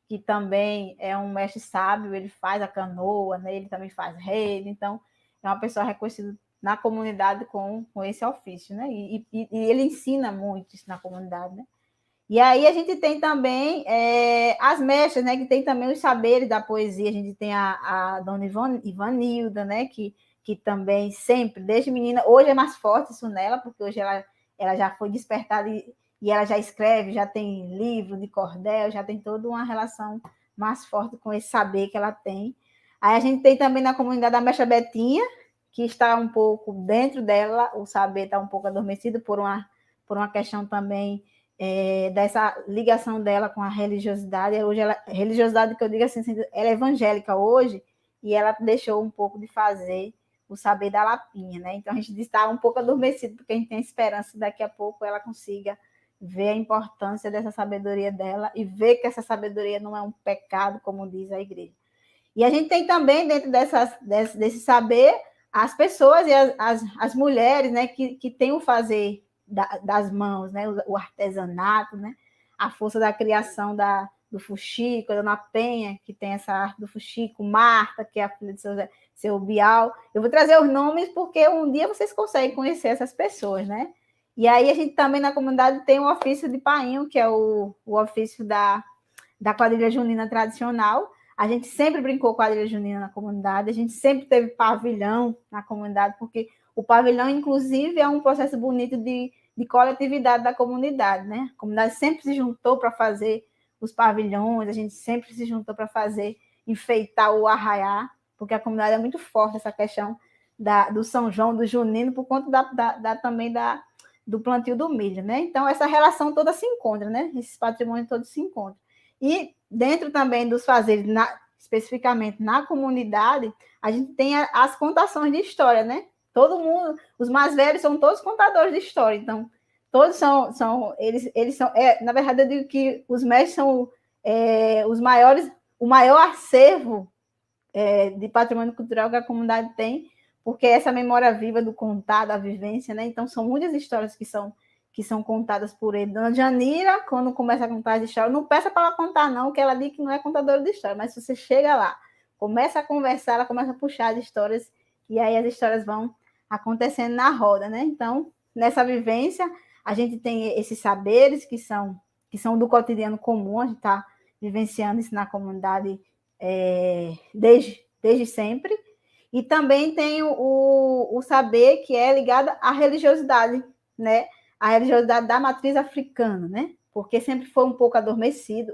que também é um mestre sábio, ele faz a canoa, né? Ele também faz rede, então é uma pessoa reconhecida na comunidade com esse ofício, né? E ele ensina muito isso na comunidade, né? E aí a gente tem também as mestras, né? Que tem também os saberes da poesia. A gente tem a dona Ivanilda, né? Que também sempre, desde menina, hoje é mais forte isso nela, porque hoje ela já foi despertada e ela já escreve, já tem livro de cordel, já tem toda uma relação mais forte com esse saber que ela tem. Aí a gente tem também na comunidade a mestra Betinha, que está um pouco dentro dela, o saber está um pouco adormecido por uma questão também dessa ligação dela com a religiosidade. Hoje religiosidade que eu digo assim, ela é evangélica hoje e ela deixou um pouco de fazer o saber da lapinha, né? Então a gente está um pouco adormecido porque a gente tem a esperança que daqui a pouco ela consiga ver a importância dessa sabedoria dela e ver que essa sabedoria não é um pecado, como diz a igreja. E a gente tem também dentro desse saber as pessoas e as mulheres, né, que têm o fazer das mãos, né? O artesanato, né? A força da criação do fuxico, a Dona Penha, que tem essa arte do fuxico, Marta, que é a filha de seu Bial. Eu vou trazer os nomes porque um dia vocês conseguem conhecer essas pessoas, né? E aí a gente também na comunidade tem o ofício de painho, que é o ofício da quadrilha junina tradicional. A gente sempre brincou quadrilha junina na comunidade, a gente sempre teve pavilhão na comunidade, porque o pavilhão, inclusive, é um processo bonito de coletividade da comunidade, né? A comunidade sempre se juntou para fazer os pavilhões, a gente sempre se juntou para fazer, enfeitar o arraiá. porque a comunidade é muito forte, essa questão do São João, do junino, por conta também do plantio do milho, né? Então, essa relação toda se encontra, né? Esses patrimônios todos se encontram. E dentro também dos fazeres, especificamente na comunidade, a gente tem as contações de história, né? Todo mundo, os mais velhos são todos contadores de história, então todos eles são, na verdade eu digo que os mestres são os maiores, o maior acervo de patrimônio cultural que a comunidade tem, porque essa memória viva do contar, da vivência, né? Então são muitas histórias que são contadas por ele. Dona Janira, quando começa a contar as histórias, não peça para ela contar não, que ela diz que não é contadora de história, mas se você chega lá, começa a conversar, ela começa a puxar as histórias, e aí as histórias vão acontecendo na roda, né? Então, nessa vivência, a gente tem esses saberes que são do cotidiano comum, a gente está vivenciando isso na comunidade desde sempre, e também tem o saber que é ligado à religiosidade, né? A religiosidade da matriz africana, né? Porque sempre foi um pouco adormecido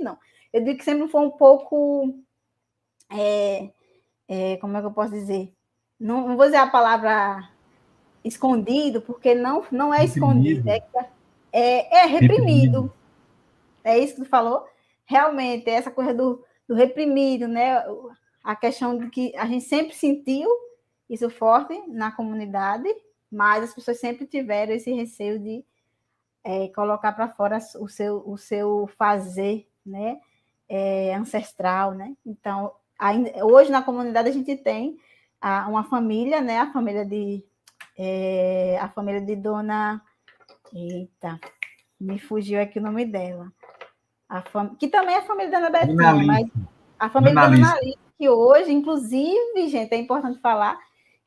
não, eu digo que sempre foi um pouco, como é que eu posso dizer? Não vou dizer a palavra escondido, porque não é escondido, é reprimido. É isso que tu falou? Realmente, essa coisa do reprimido, né? A questão de que a gente sempre sentiu isso forte na comunidade, mas as pessoas sempre tiveram esse receio de colocar para fora o seu fazer, né? Ancestral, né? Então, hoje na comunidade a gente tem uma família, né? A família de Dona... Eita, me fugiu aqui o nome dela. Que também é a família da Ana Betinha, mas a família da Ana Alice, que hoje, inclusive, gente, é importante falar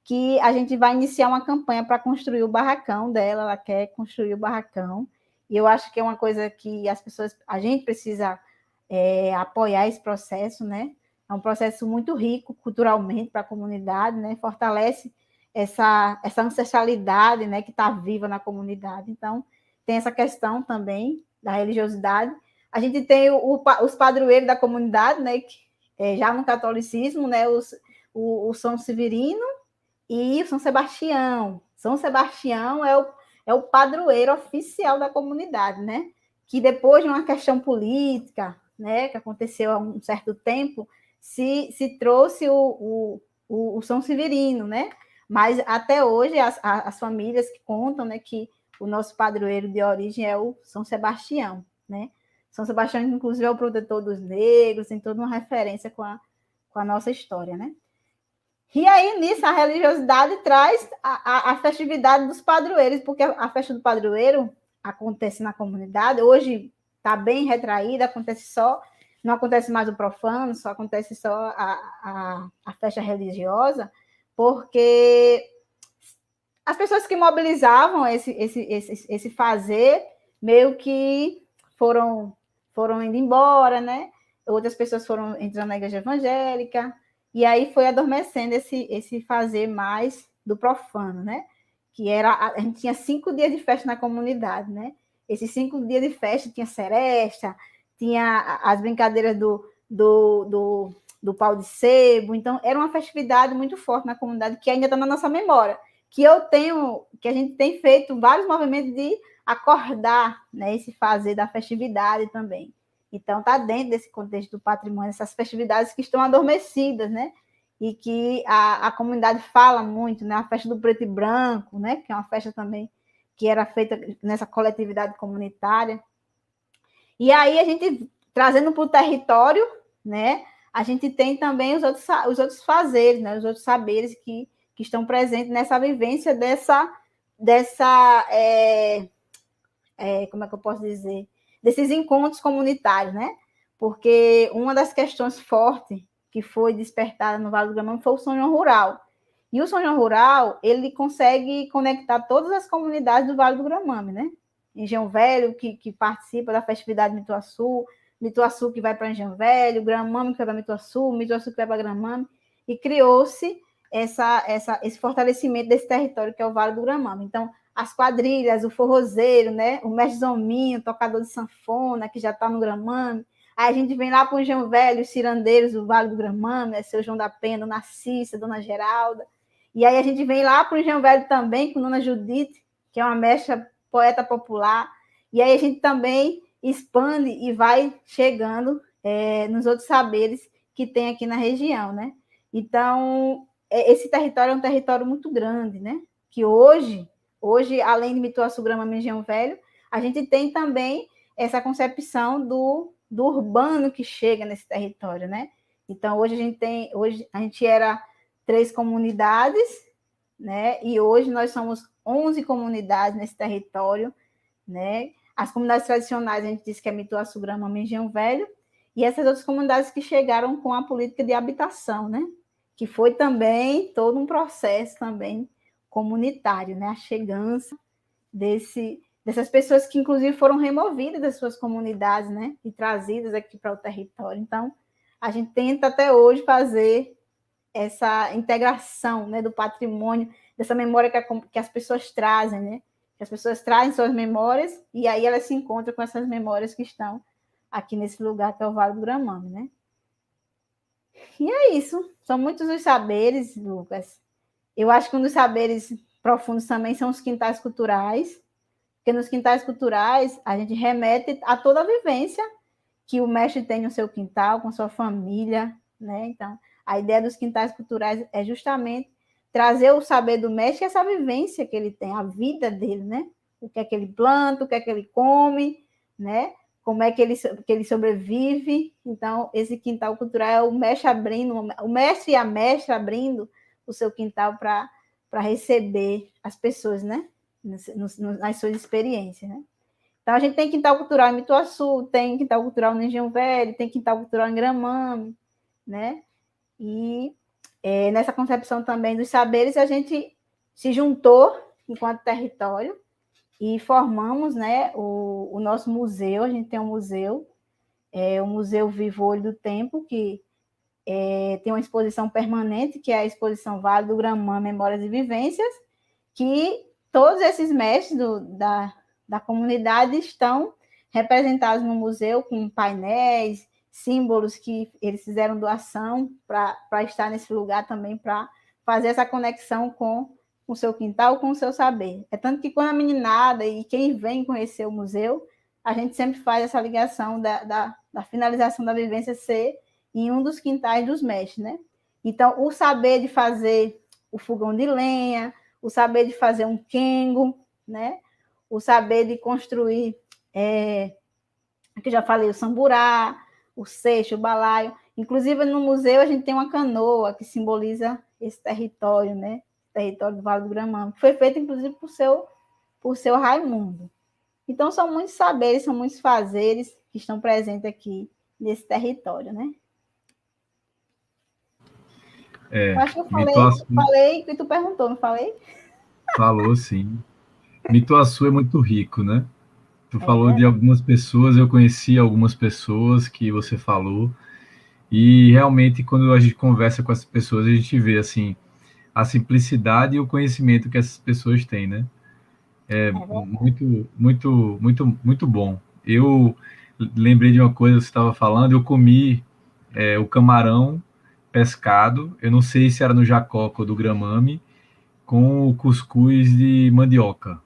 que a gente vai iniciar uma campanha para construir o barracão dela, ela quer construir o barracão, e eu acho que é uma coisa que a gente precisa apoiar esse processo, né? É um processo muito rico culturalmente para a comunidade, né? Fortalece essa ancestralidade, né, que está viva na comunidade. Então, tem essa questão também da religiosidade. A gente tem os padroeiros da comunidade, né, que, já no catolicismo, né, o São Severino e o São Sebastião. São Sebastião é o padroeiro oficial da comunidade, né? Que depois de uma questão política, né, que aconteceu há um certo tempo, se trouxe o São Severino, né? Mas até hoje as famílias que contam, né, que o nosso padroeiro de origem é o São Sebastião, né? São Sebastião, inclusive, é o protetor dos negros, tem toda uma referência com a nossa história, né? E aí, nisso, a religiosidade traz a festividade dos padroeiros, porque a festa do padroeiro acontece na comunidade, hoje está bem retraída, não acontece mais o profano, só acontece só a festa religiosa, porque as pessoas que mobilizavam esse fazer, meio que foram indo embora, né? Outras pessoas foram entrando na igreja evangélica, e aí foi adormecendo esse fazer mais do profano, né? Que a gente tinha 5 dias de festa na comunidade, né? Esses 5 dias de festa tinha seresta, tinha as brincadeiras do pau de sebo, então era uma festividade muito forte na comunidade, que ainda está na nossa memória, que a gente tem feito vários movimentos de acordar, né, esse fazer da festividade também. Então, está dentro desse contexto do patrimônio, essas festividades que estão adormecidas, né? E que a comunidade fala muito, né? A festa do preto e branco, né? Que é uma festa também que era feita nessa coletividade comunitária. E aí, a gente, trazendo para o território, né? A gente tem também os outros fazeres, né? Os outros saberes que estão presentes nessa vivência como é que eu posso dizer? Desses encontros comunitários, né? Porque uma das questões fortes que foi despertada no Vale do Gramame foi o São João Rural. E o São João Rural, ele consegue conectar todas as comunidades do Vale do Gramame, né? Engenho Velho, que participa da festividade Mituaçu, Mituaçu que vai para Engenho Velho, Gramame que vai para Mituaçu, Mituaçu que vai para Gramame, e criou-se esse fortalecimento desse território que é o Vale do Gramame. Então, as quadrilhas, o forrozeiro, né? O mestre Zominho, tocador de sanfona, que já está no Gramame, Aí a gente vem lá para o Engenho Velho, os cirandeiros do Vale do Gramame, né? Seu João da Penha, Dona Cissa, Dona Geralda. E aí a gente vem lá para o Engenho Velho também, com Dona Judite, que é uma mestra poeta popular. E aí a gente também expande e vai chegando nos outros saberes que tem aqui na região, né? Então, esse território é um território muito grande, né? Que hoje além de Mituaçu, Gramame e Engenho Velho, a gente tem também essa concepção do urbano que chega nesse território, né? Então, hoje a gente era 3 comunidades, né? E hoje nós somos 11 comunidades nesse território, né? As comunidades tradicionais, a gente disse que é Mituaçu, Gramame e Engenho Velho, e essas outras comunidades que chegaram com a política de habitação, né? Que foi também todo um processo também comunitário, né? A chegança dessas pessoas que, inclusive, foram removidas das suas comunidades, né? E trazidas aqui para o território. Então, a gente tenta até hoje fazer essa integração, né, do patrimônio, dessa memória que as pessoas trazem, né? Que as pessoas trazem suas memórias e aí elas se encontram com essas memórias que estão aqui nesse lugar que é o Vale do Gramame, né? E é isso. São muitos os saberes, Lucas. Eu acho que um dos saberes profundos também são os quintais culturais, porque nos quintais culturais a gente remete a toda a vivência que o mestre tem no seu quintal, com sua família, né? Então, a ideia dos quintais culturais é justamente trazer o saber do mestre, essa vivência que ele tem, a vida dele, né? O que é que ele planta, o que é que ele come, né? Como é que ele sobrevive. Então, esse quintal cultural é o mestre abrindo, o mestre e a mestra abrindo o seu quintal para receber as pessoas, né? Nas suas experiências, né? Então, a gente tem quintal cultural em Mituaçu, tem quintal cultural no Engenho Velho, tem quintal cultural em Gramame, né? E nessa concepção também dos saberes, a gente se juntou enquanto território e formamos, né, o nosso museu. A gente tem um museu, o Museu Vivo Olho do Tempo, que tem uma exposição permanente, que é a exposição Vale do Gramame, Memórias e Vivências, que todos esses mestres da comunidade estão representados no museu com painéis, símbolos que eles fizeram doação para estar nesse lugar também, para fazer essa conexão com o seu quintal, com o seu saber. É tanto que quando a meninada e quem vem conhecer o museu, a gente sempre faz essa ligação da finalização da vivência ser em um dos quintais dos mestres, né? Então, o saber de fazer o fogão de lenha, o saber de fazer um quengo, né? O saber de construir, que eu já falei, o samburá, o seixo, o balaio. Inclusive, no museu, a gente tem uma canoa que simboliza esse território, né? Território do Vale do Gramame, que foi feito, inclusive, por seu Raimundo. Então, são muitos saberes, são muitos fazeres que estão presentes aqui nesse território, né? Eu acho que eu falei que tu perguntou, não falei? Falou, sim. Mituaçu é muito rico, né? Tu falou de É. algumas pessoas, eu conheci algumas pessoas que você falou, e realmente quando a gente conversa com essas pessoas, a gente vê assim a simplicidade e o conhecimento que essas pessoas têm, né? É muito, muito, muito, muito bom. Eu lembrei de uma coisa que você estava falando, eu comi o camarão pescado, eu não sei se era no Jacoca ou do Gramame, com o cuscuz de mandioca.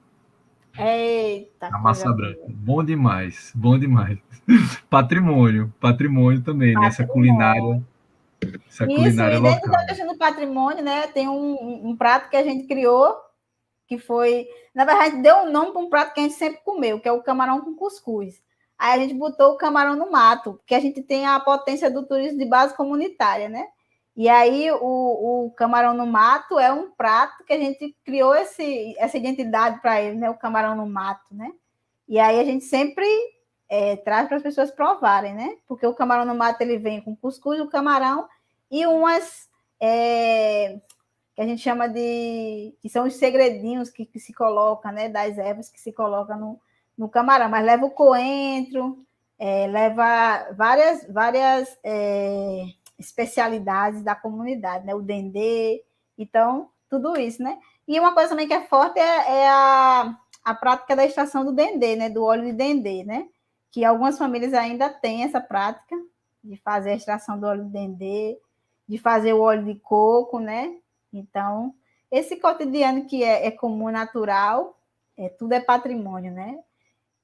Eita, A coisa massa branca. boa. Bom demais, bom demais. Patrimônio, patrimônio também, né? Patrimônio. Essa Isso, culinária e dentro da local. questão do patrimônio, né, tem um prato que a gente criou, que foi, na verdade, deu um nome para um prato que a gente sempre comeu, que é o camarão com cuscuz. Aí a gente botou o camarão no mato, porque a gente tem a potência do turismo de base comunitária, né? E aí o camarão no mato é um prato que a gente criou essa identidade para ele, né? O camarão no mato, né? E aí a gente sempre traz para as pessoas provarem, né? Porque o camarão no mato ele vem com cuscuz, o camarão e umas que a gente chama de que são os segredinhos que se coloca, né? Das ervas que se coloca no camarão, mas leva o coentro, leva várias especialidades da comunidade, né? O dendê, então tudo isso, né? E uma coisa também que é forte é a prática da extração do dendê, né? Do óleo de dendê, né? que algumas famílias ainda têm essa prática de fazer a extração do óleo de dendê, de fazer o óleo de coco, né? Então, esse cotidiano que é comum, natural, tudo é patrimônio, né?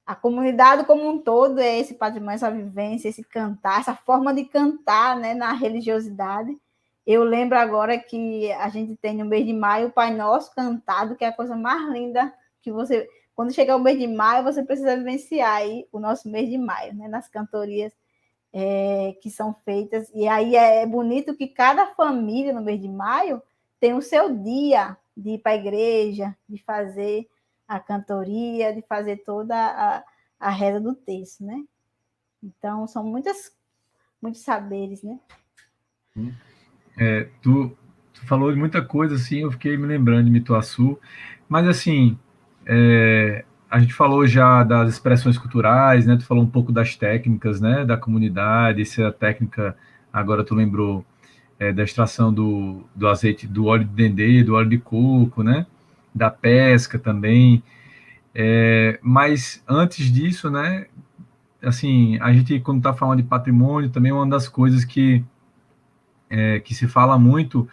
A comunidade como um todo é esse patrimônio, essa vivência, esse cantar, essa forma de cantar, né, na religiosidade. Eu lembro agora que a gente tem no mês de maio o Pai Nosso cantado, que é a coisa mais linda que você... Quando chegar o mês de maio, você precisa vivenciar aí o nosso mês de maio, né, nas cantorias que são feitas. E aí é bonito que cada família no mês de maio tem o seu dia de ir para a igreja, de fazer a cantoria, de fazer toda a reza do texto, né? Então, são muitos saberes, né? Tu falou de muita coisa, assim, eu fiquei me lembrando de Mituaçu, mas, assim, a gente falou já das expressões culturais, né? Tu falou um pouco das técnicas, né? Da comunidade, se a técnica, agora tu lembrou, da extração do azeite, do óleo de dendê, do óleo de coco, né? Da pesca também. Mas antes disso, né? Assim, a gente, quando está falando de patrimônio, também uma das coisas que se fala muito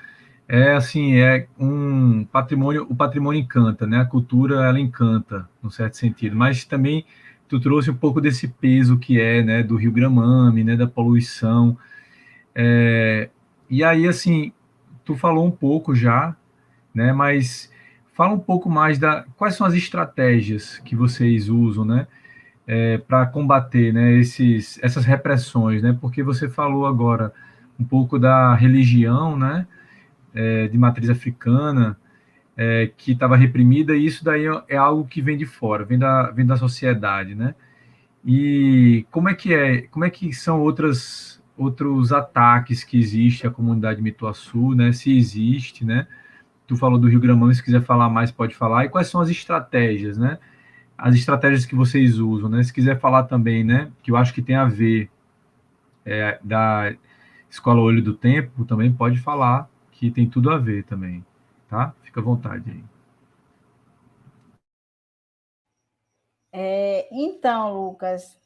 assim, um patrimônio, o patrimônio encanta, né? A cultura, ela encanta, num certo sentido, mas também tu trouxe um pouco desse peso que né, do Rio Gramame, né, da poluição, e aí, assim, tu falou um pouco já, né, mas fala um pouco mais quais são as estratégias que vocês usam, né, para combater, né, essas repressões, né, porque você falou agora um pouco da religião, né, de matriz africana, que estava reprimida, e isso daí é algo que vem de fora, vem da sociedade, né? E como é que são outros ataques que existe à comunidade Mituaçu, né? Se existe, né? Tu falou do Rio Gramão, se quiser falar mais, pode falar. E quais são as estratégias, né? As estratégias que vocês usam, né? Se quiser falar também, né? Que eu acho que tem a ver da Escola Olho do Tempo, também pode falar, que tem tudo a ver também, tá? Fica à vontade aí. Então, Lucas,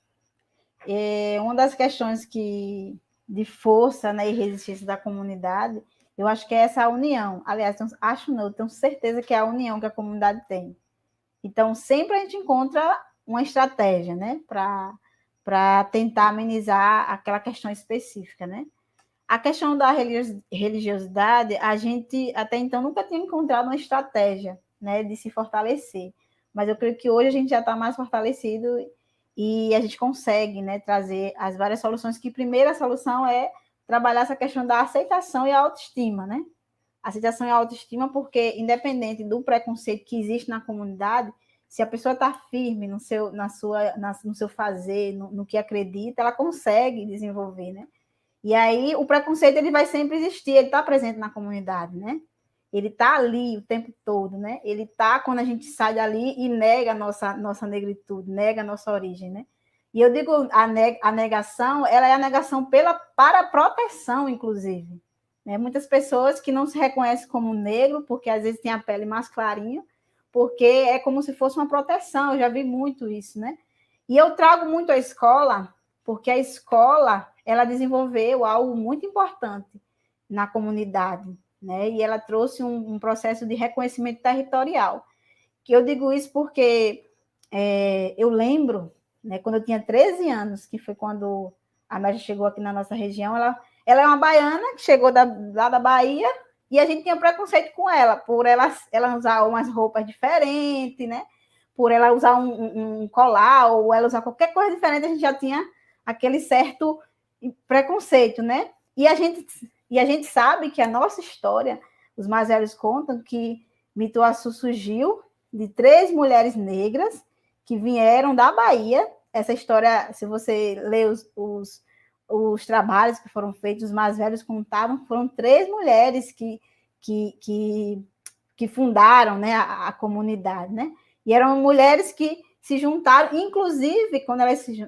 uma das questões de força, né, e resistência da comunidade, eu acho que é essa união. Aliás, acho não, eu tenho certeza que é a união que a comunidade tem. Então, sempre a gente encontra uma estratégia, né, para tentar amenizar aquela questão específica, né? A questão da religiosidade, a gente até então nunca tinha encontrado uma estratégia, né, de se fortalecer. Mas eu creio que hoje a gente já está mais fortalecido e a gente consegue, né, trazer as várias soluções, que a primeira solução é trabalhar essa questão da aceitação e autoestima, né? Aceitação e autoestima, porque independente do preconceito que existe na comunidade, se a pessoa está firme no seu fazer, no que acredita, ela consegue desenvolver, né? E aí o preconceito ele vai sempre existir, ele está presente na comunidade, né? Ele está ali o tempo todo, né? Ele está quando a gente sai dali e nega a nossa negritude, nega a nossa origem, né? E eu digo, a negação, ela é a negação para a proteção, inclusive. Né? Muitas pessoas que não se reconhecem como negro, porque às vezes tem a pele mais clarinha, porque é como se fosse uma proteção, eu já vi muito isso, né? E eu trago muito a escola, porque a escola, ela desenvolveu algo muito importante na comunidade, né? E ela trouxe um processo de reconhecimento territorial. Que eu digo isso porque eu lembro, né, quando eu tinha 13 anos, que foi quando a Média chegou aqui na nossa região, ela é uma baiana que chegou lá da Bahia, e a gente tinha preconceito com ela, por ela usar umas roupas diferentes, né? Por ela usar um colar, ou ela usar qualquer coisa diferente, a gente já tinha aquele certo preconceito, né? E a gente sabe que a nossa história, os mais velhos contam que Mituaçu surgiu de 3 mulheres negras que vieram da Bahia. Essa história, se você ler os trabalhos que foram feitos, os mais velhos contavam, foram 3 mulheres que fundaram, né, a comunidade, né? E eram mulheres que se juntaram, inclusive, quando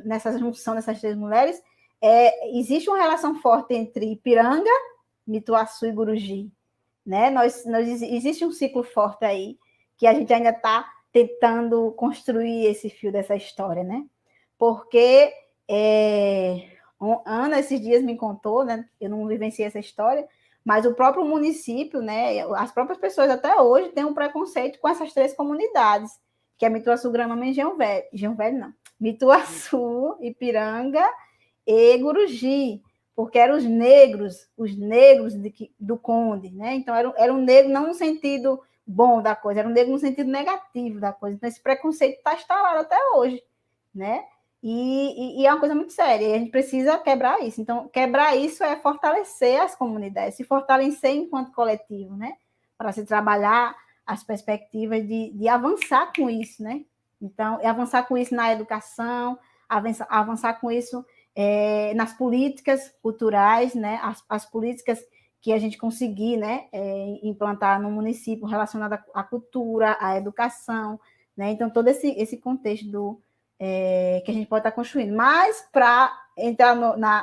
nessa junção dessas 3 mulheres, existe uma relação forte entre Ipiranga, Mituaçu e Guruji, né? Existe um ciclo forte aí, que a gente ainda está tentando construir esse fio dessa história, né? porque Ana, esses dias me contou, né? Eu não vivenciei essa história, mas o próprio município, né? As próprias pessoas até hoje têm um preconceito com essas 3 comunidades, que é Mituaçu, Gramame e Engenho Velho não. Mituaçu, Ipiranga e Guruji, porque eram os negros do Conde, né? Então era um negro não no sentido bom da coisa, era um negro no sentido negativo da coisa. Então esse preconceito está instalado até hoje, né? E é uma coisa muito séria, e a gente precisa quebrar isso. Então, quebrar isso é fortalecer as comunidades, se fortalecer enquanto coletivo, né? Para se trabalhar as perspectivas de avançar com isso, né? Então, avançar com isso na educação, avançar com isso nas políticas culturais, né? As políticas que a gente conseguir, né? Implantar no município relacionada à cultura, à educação, né? Então, todo esse contexto que a gente pode estar construindo. Mas, para entrar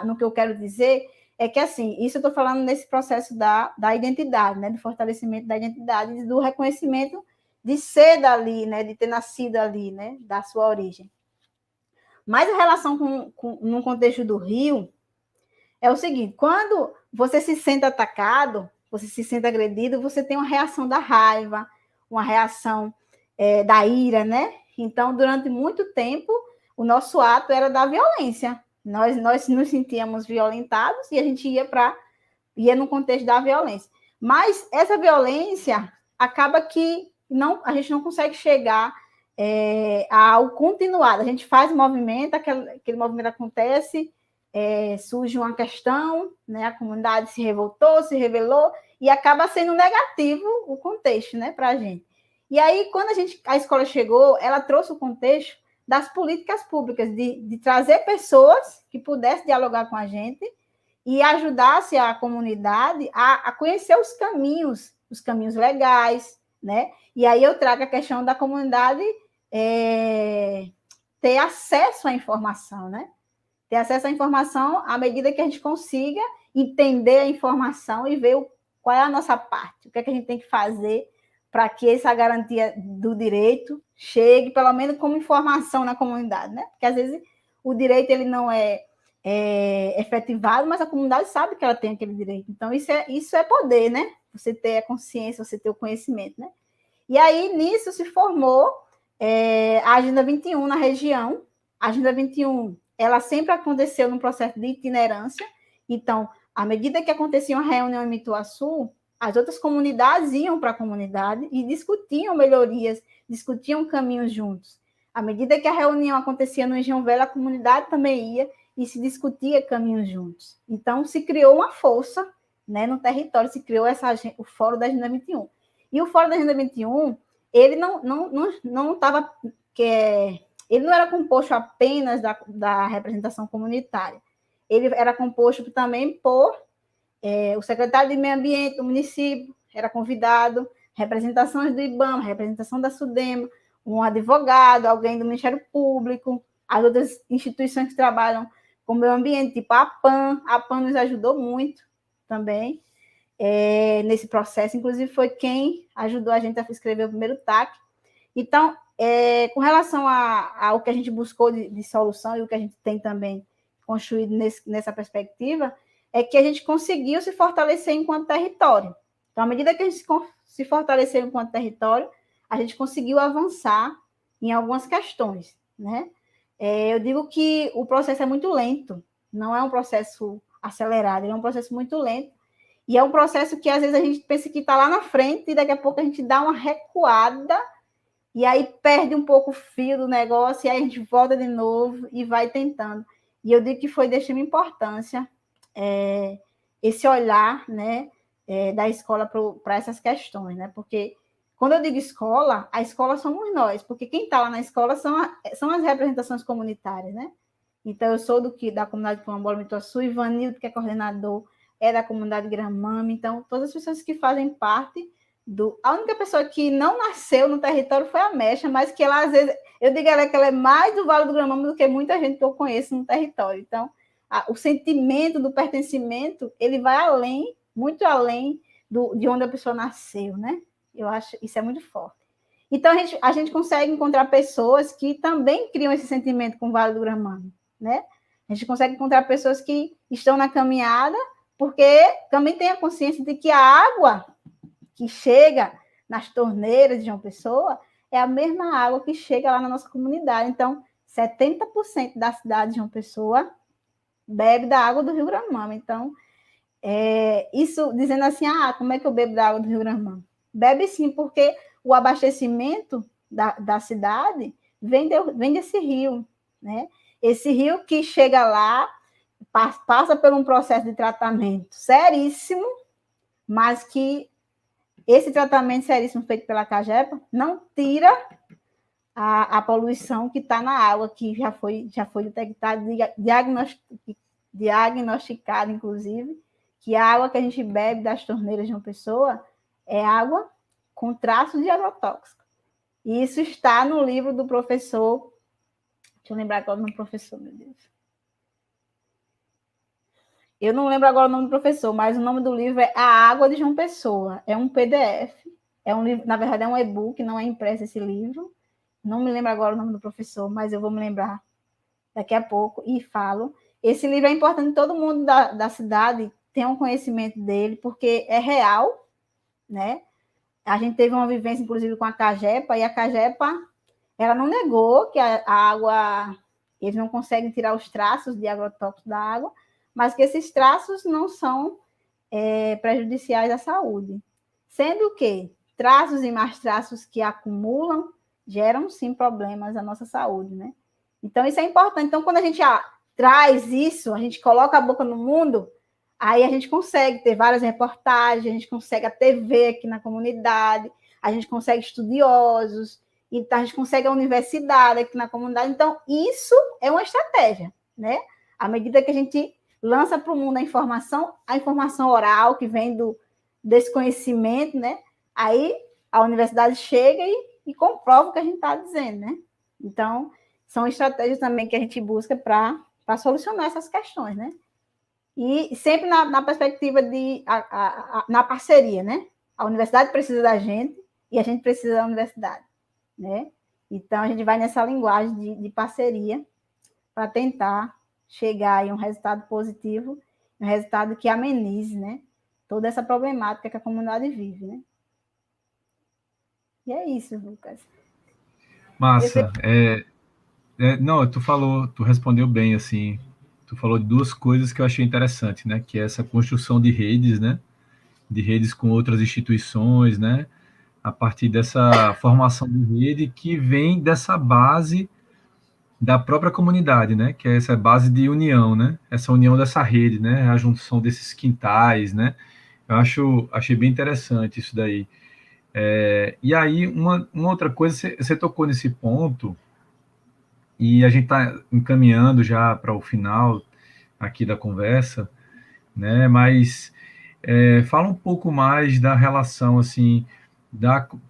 no que eu quero dizer, é que, assim, isso eu estou falando nesse processo da identidade, né? Do fortalecimento da identidade, do reconhecimento de ser dali, né? De ter nascido ali, né? Da sua origem. Mas a relação no contexto do Rio é o seguinte: quando você se sente atacado, você se sente agredido, você tem uma reação da raiva, uma reação da ira, né? Então, durante muito tempo, o nosso ato era da violência. Nós nos sentíamos violentados e a gente ia no contexto da violência. Mas essa violência acaba que a gente não consegue chegar ao continuado. A gente faz o movimento, aquele movimento acontece, surge uma questão, né? A comunidade se revoltou, se rebelou, e acaba sendo negativo o contexto, né, para a gente. E aí, quando a escola chegou, ela trouxe o contexto das políticas públicas, de trazer pessoas que pudessem dialogar com a gente e ajudasse a comunidade a conhecer os caminhos legais, né? E aí eu trago a questão da comunidade ter acesso à informação, né? Ter acesso à informação à medida que a gente consiga entender a informação e ver qual é a nossa parte, o que é que a gente tem que fazer para que essa garantia do direito chegue, pelo menos, como informação na comunidade, né? Porque, às vezes, o direito ele não é efetivado, mas a comunidade sabe que ela tem aquele direito. Então, isso é poder, né? Você ter a consciência, você ter o conhecimento, né? E aí, nisso, se formou a Agenda 21 na região. A Agenda 21, ela sempre aconteceu num processo de itinerância. Então, à medida que acontecia uma reunião em Mituaçu, as outras comunidades iam para a comunidade e discutiam melhorias, discutiam caminhos juntos. À medida que a reunião acontecia no Engenho Velho, a comunidade também ia e se discutia caminhos juntos. Então, se criou uma força, né, no território, se criou o Fórum da Agenda 21. E o Fórum da Agenda 21, ele não estava... ele não era composto apenas da representação comunitária. Ele era composto também por o secretário de Meio Ambiente do município, era convidado, representações do IBAMA, representação da SUDEMA, um advogado, alguém do Ministério Público, as outras instituições que trabalham com o meio ambiente, tipo a PAN. A PAN nos ajudou muito também nesse processo, inclusive foi quem ajudou a gente a escrever o primeiro TAC. Então, com relação ao que a gente buscou de solução e o que a gente tem também construído nessa perspectiva, é que a gente conseguiu se fortalecer enquanto território. Então, à medida que a gente se fortaleceu enquanto território, a gente conseguiu avançar em algumas questões, né? Eu digo que o processo é muito lento, não é um processo acelerado, é um processo muito lento, e é um processo que, às vezes, a gente pensa que está lá na frente, e daqui a pouco a gente dá uma recuada, e aí perde um pouco o fio do negócio, e aí a gente volta de novo e vai tentando. E eu digo que foi de extrema importância esse olhar, né, da escola para essas questões, né? Porque quando eu digo escola, a escola somos nós, porque quem está lá na escola são as representações comunitárias, né? Então, eu sou da comunidade Quilombola Mituaçu, Ivanildo, que é coordenador, é da comunidade Gramame. Então, todas as pessoas que fazem parte a única pessoa que não nasceu no território foi a Mecha, mas que ela, às vezes, eu digo que ela é mais do Vale do Gramame do que muita gente que eu conheço no território. Então, o sentimento do pertencimento, ele vai além, muito além de onde a pessoa nasceu, né? Eu acho isso é muito forte. Então, a gente consegue encontrar pessoas que também criam esse sentimento com o Vale do Gramame, né? A gente consegue encontrar pessoas que estão na caminhada porque também têm a consciência de que a água que chega nas torneiras de João Pessoa é a mesma água que chega lá na nossa comunidade. Então, 70% da cidade de João Pessoa bebe da água do Rio Gramame. Então, isso dizendo assim, como é que eu bebo da água do Rio Gramame? Bebe sim, porque o abastecimento da cidade vem desse rio, né? Esse rio que chega lá, passa por um processo de tratamento seríssimo, mas que esse tratamento seríssimo feito pela Cagepa não tira a poluição que está na água, que já foi detectada, diagnosticada, inclusive, que a água que a gente bebe das torneiras de uma pessoa é água com traços de agrotóxico. E isso está no livro do professor... Deixa eu lembrar qual é o nome do professor, meu Deus. Eu não lembro agora o nome do professor, mas o nome do livro é A Água de João Pessoa. É um PDF, é um livro, na verdade é um e-book, não é impresso esse livro. Não me lembro agora o nome do professor, mas eu vou me lembrar daqui a pouco e falo. Esse livro é importante, todo mundo da cidade tem um conhecimento dele, porque é real, né? A gente teve uma vivência, inclusive, com a Cagepa, e a Cagepa, ela não negou que a água, eles não conseguem tirar os traços de agrotóxicos da água, mas que esses traços não são prejudiciais à saúde. Sendo que traços e mais traços que acumulam geram, sim, problemas à nossa saúde, né? Então, isso é importante. Então, quando a gente traz isso, a gente coloca a boca no mundo, aí a gente consegue ter várias reportagens, a gente consegue a TV aqui na comunidade, a gente consegue estudiosos, então a gente consegue a universidade aqui na comunidade. Então, isso é uma estratégia, né? À medida que a gente lança para o mundo a informação oral que vem desse conhecimento, né? Aí a universidade chega e comprova o que a gente está dizendo, né? Então, são estratégias também que a gente busca para solucionar essas questões, né? E sempre na perspectiva na parceria, né? A universidade precisa da gente e a gente precisa da universidade, né? Então, a gente vai nessa linguagem de parceria para tentar chegar a um resultado positivo, um resultado que amenize, né? Toda essa problemática que a comunidade vive, né? E é isso, Lucas. Massa. Não, tu respondeu bem, assim. Tu falou de duas coisas que eu achei interessante, né? Que é essa construção de redes, né? De redes com outras instituições, né? A partir dessa formação de rede que vem dessa base da própria comunidade, né? Que é essa base de união, né? Essa união dessa rede, né? A junção desses quintais, né? Achei bem interessante isso daí. E aí, uma outra coisa, você tocou nesse ponto, e a gente está encaminhando já para o final aqui da conversa, né? Mas fala um pouco mais da relação, assim,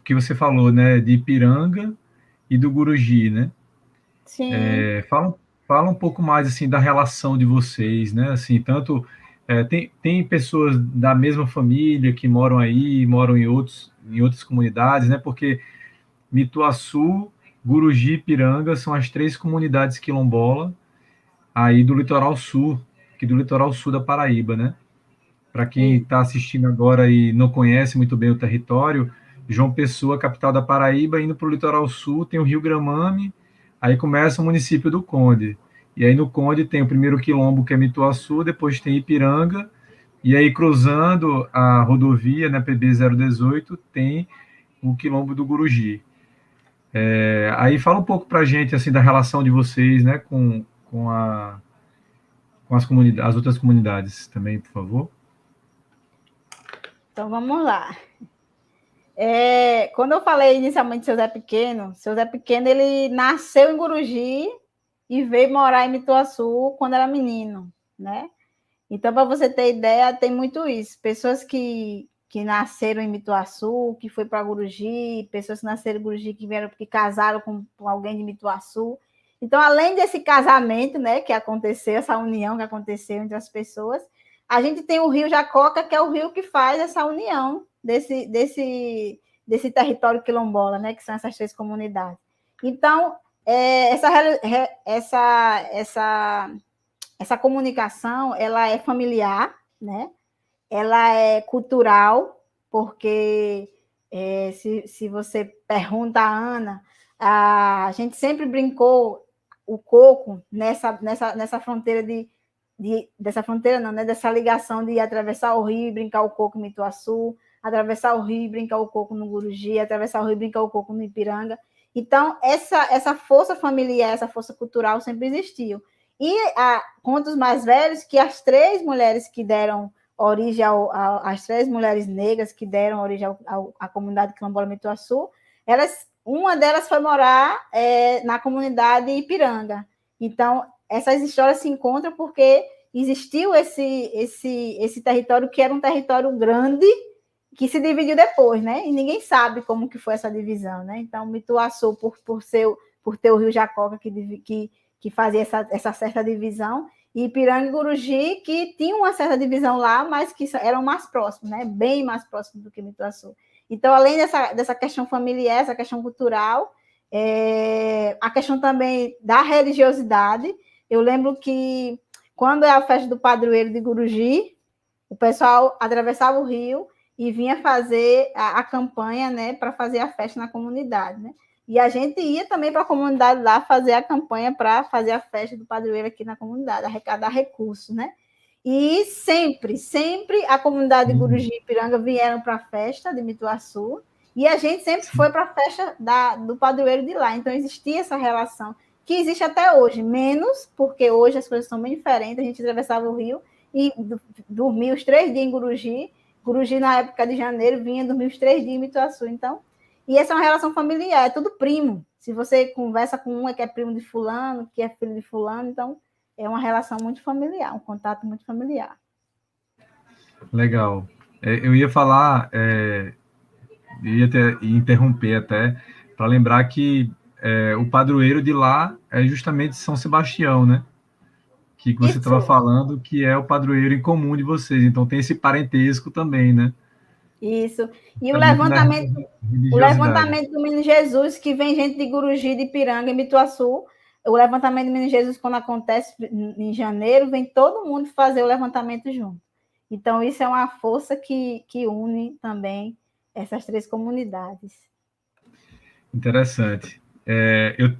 que você falou, né? De Ipiranga e do Guruji, né? Sim. Fala um pouco mais assim da relação de vocês, né? Assim, tanto tem pessoas da mesma família que moram aí, moram em outras comunidades, né? Porque Mituaçu, Guruji e Piranga são as três comunidades quilombola aí do litoral sul, que do litoral sul da Paraíba, né? Para quem está assistindo agora e não conhece muito bem o território, João Pessoa, capital da Paraíba, indo para o litoral sul, tem o Rio Gramame, aí começa o município do Conde. E aí no Conde tem o primeiro quilombo, que é Mituaçu, depois tem Ipiranga, e aí cruzando a rodovia, né, PB 018, tem o quilombo do Guruji. Aí fala um pouco para a gente assim, da relação de vocês, né, com as outras comunidades também, por favor. Então, vamos lá. Quando eu falei inicialmente de seu Zé Pequeno, ele nasceu em Guruji e veio morar em Mituaçu quando era menino, né? Então, para você ter ideia, tem muito isso. Pessoas que nasceram em Mituaçu, que foi para Guruji, pessoas que nasceram em Guruji, que casaram com alguém de Mituaçu. Então, além desse casamento, né, que aconteceu, essa união que aconteceu entre as pessoas, a gente tem o Rio Jacoca, que é o rio que faz essa união desse território quilombola, né, que são essas 3 comunidades. Então, essa comunicação, ela é familiar, né? Ela é cultural, porque se você pergunta a Ana, a gente sempre brincou o coco nessa fronteira dessa fronteira não, né? Dessa ligação de atravessar o rio e brincar o coco no Ituaçu, atravessar o rio e brincar o coco no Guruji, atravessar o rio e brincar o coco no Ipiranga. Então, essa força familiar, essa força cultural sempre existiu. E contos mais velhos, que as 3 mulheres que deram origem às 3 mulheres negras que deram origem à comunidade quilombola Mituaçu, uma delas foi morar na comunidade Ipiranga. Então, essas histórias se encontram porque existiu esse território que era um território grande que se dividiu depois, né? E ninguém sabe como que foi essa divisão, né? Então, Mituaçu, por ter o Rio Jacoca que fazia essa certa divisão, e Ipiranga e Guruji, que tinham uma certa divisão lá, mas que eram mais próximos, né? Bem mais próximos do que Mituaçu. Então, além dessa questão familiar, essa questão cultural, a questão também da religiosidade. Eu lembro que, quando é a festa do padroeiro de Guruji, o pessoal atravessava o rio e vinha fazer a campanha, né, para fazer a festa na comunidade, né? E a gente ia também para a comunidade lá fazer a campanha para fazer a festa do padroeiro aqui na comunidade, arrecadar recursos, né? E sempre a comunidade de Guruji e Ipiranga vieram para a festa de Mituaçu, e a gente sempre foi para a festa do padroeiro de lá. Então, existia essa relação, que existe até hoje, menos, porque hoje as coisas são bem diferentes. A gente atravessava o rio e dormia os 3 dias em Guruji. Guruji, na época de janeiro, vinha dormir os 3 dias em Mituaçu. Então, e essa é uma relação familiar, é tudo primo. Se você conversa com um, que é primo de fulano, que é filho de fulano, então é uma relação muito familiar, um contato muito familiar. Legal. Eu ia falar, ia interromper até, para lembrar que o padroeiro de lá é justamente São Sebastião, né? Que você estava falando, que é o padroeiro em comum de vocês. Então tem esse parentesco também, né? Isso. E o levantamento do Menino Jesus, que vem gente de Guruji, de Ipiranga, e Mituaçu. O levantamento do Menino Jesus, quando acontece em janeiro, vem todo mundo fazer o levantamento junto. Então, isso é uma força que une também essas 3 comunidades. Interessante.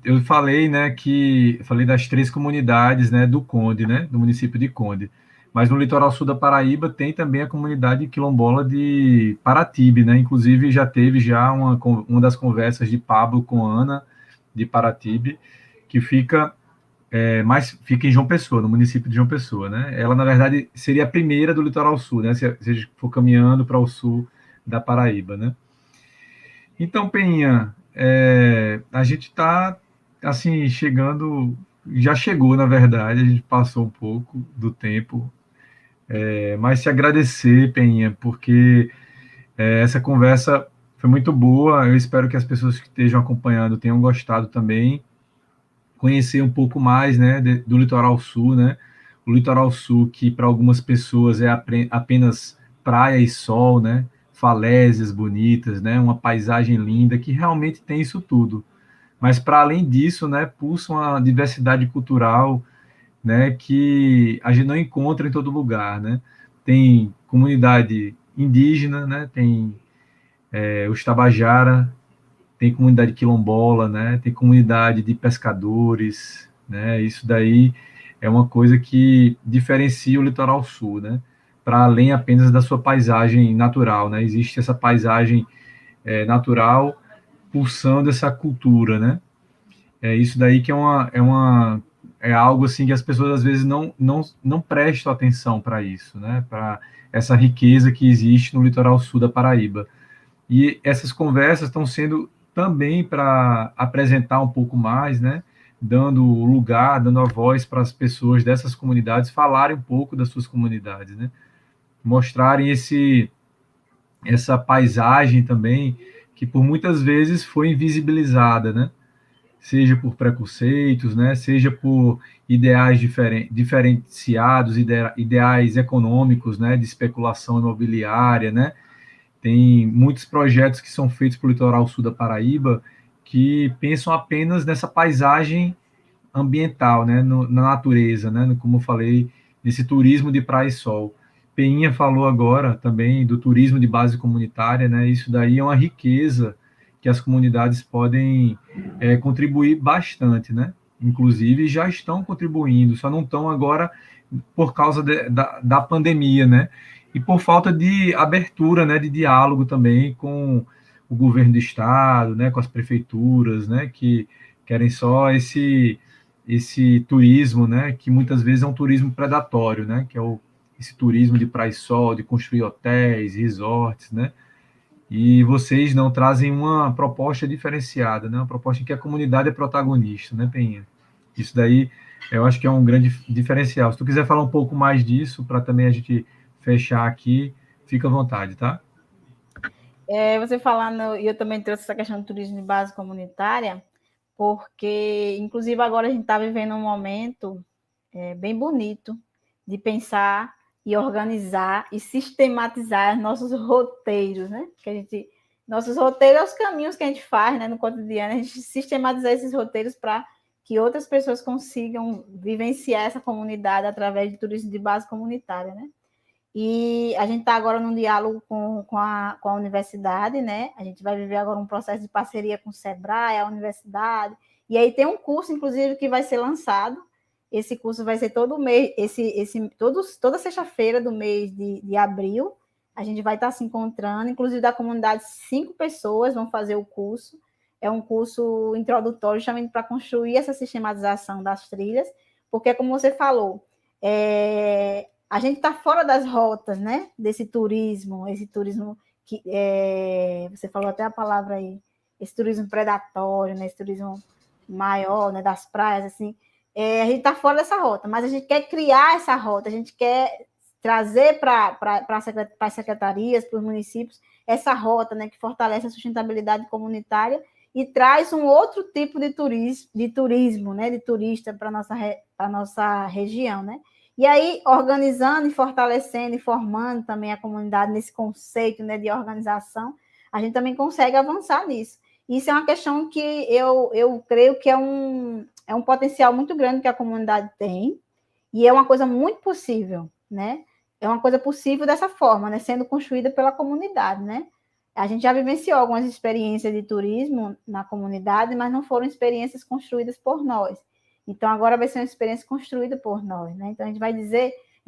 Eu falei, né, falei das 3 comunidades, né, do Conde, né, do município de Conde. Mas no litoral sul da Paraíba tem também a comunidade quilombola de Paratibe, né? Inclusive já teve uma das conversas de Pablo com Ana de Paratibe, que fica em João Pessoa, no município de João Pessoa, né? Ela, na verdade, seria a primeira do litoral sul, né? Se a gente for caminhando para o sul da Paraíba, né? Então, Peninha, a gente está, assim, já chegou, na verdade, a gente passou um pouco do tempo, mas te agradecer, Peninha, porque essa conversa foi muito boa. Eu espero que as pessoas que estejam acompanhando tenham gostado também, conhecer um pouco mais, né, do litoral sul, né? O litoral sul, que para algumas pessoas é apenas praia e sol, né? Falésias bonitas, né? Uma paisagem linda, que realmente tem isso tudo. Mas para além disso, né, pulsa uma diversidade cultural, né, que a gente não encontra em todo lugar, né? Tem comunidade indígena, né? Tem os Tabajara, tem comunidade quilombola, né? Tem comunidade de pescadores, né? Isso daí é uma coisa que diferencia o litoral sul, né? Para além apenas da sua paisagem natural, né? Existe essa paisagem natural pulsando essa cultura, né? É isso daí que é algo assim que as pessoas às vezes não prestam atenção para isso, né? Para essa riqueza que existe no litoral sul da Paraíba. E essas conversas estão sendo também para apresentar um pouco mais, né? Dando lugar, dando a voz para as pessoas dessas comunidades falarem um pouco das suas comunidades, né? Mostrarem essa paisagem também que por muitas vezes foi invisibilizada, né? Seja por preconceitos, né? Seja por ideais diferenciados, ideais econômicos, né? De especulação imobiliária, né? Tem muitos projetos que são feitos para o litoral sul da Paraíba que pensam apenas nessa paisagem ambiental, né, na natureza, né, como eu falei, nesse turismo de praia e sol. Peinha falou agora também do turismo de base comunitária, né, isso daí é uma riqueza que as comunidades podem contribuir bastante, né, inclusive já estão contribuindo, só não estão agora por causa da pandemia, né, e por falta de abertura, né, de diálogo também com o governo do estado, né, com as prefeituras, né, que querem só esse turismo, né, que muitas vezes é um turismo predatório, né, que é esse turismo de praia e sol, de construir hotéis, resorts, né, e vocês não trazem uma proposta diferenciada, né, uma proposta em que a comunidade é protagonista, né, Penha? Isso daí eu acho que é um grande diferencial. Se tu quiser falar um pouco mais disso, para também a gente fechar aqui, fica à vontade, tá? Você falando, e eu também trouxe essa questão do turismo de base comunitária, porque, inclusive, agora a gente está vivendo um momento bem bonito de pensar e organizar e sistematizar nossos roteiros, né? Nossos roteiros, os caminhos que a gente faz, né, no cotidiano, a gente sistematizar esses roteiros para que outras pessoas consigam vivenciar essa comunidade através de turismo de base comunitária, né? E a gente está agora num diálogo com a universidade, né? A gente vai viver agora um processo de parceria com o Sebrae, a universidade, e aí tem um curso, inclusive, que vai ser lançado. Esse curso vai ser todo mês, toda sexta-feira do mês de abril. A gente vai estar se encontrando, inclusive da comunidade, 5 pessoas vão fazer o curso. É um curso introdutório, justamente para construir essa sistematização das trilhas, porque, como você falou, a gente está fora das rotas, né? Esse turismo que você falou até a palavra aí, esse turismo predatório, né? Esse turismo maior, né? Das praias, assim. A gente está fora dessa rota, mas a gente quer criar essa rota, a gente quer trazer para as secretarias, para os municípios, essa rota, né? Que fortalece a sustentabilidade comunitária e traz um outro tipo de turismo, né? De turista para a nossa região, né? E aí, organizando e fortalecendo e formando também a comunidade nesse conceito, né, de organização, a gente também consegue avançar nisso. Isso é uma questão que eu creio que é um potencial muito grande que a comunidade tem, e é uma coisa muito possível, né? É uma coisa possível dessa forma, né? Sendo construída pela comunidade, né? A gente já vivenciou algumas experiências de turismo na comunidade, mas não foram experiências construídas por nós. Então, agora vai ser uma experiência construída por nós, né? Então, a gente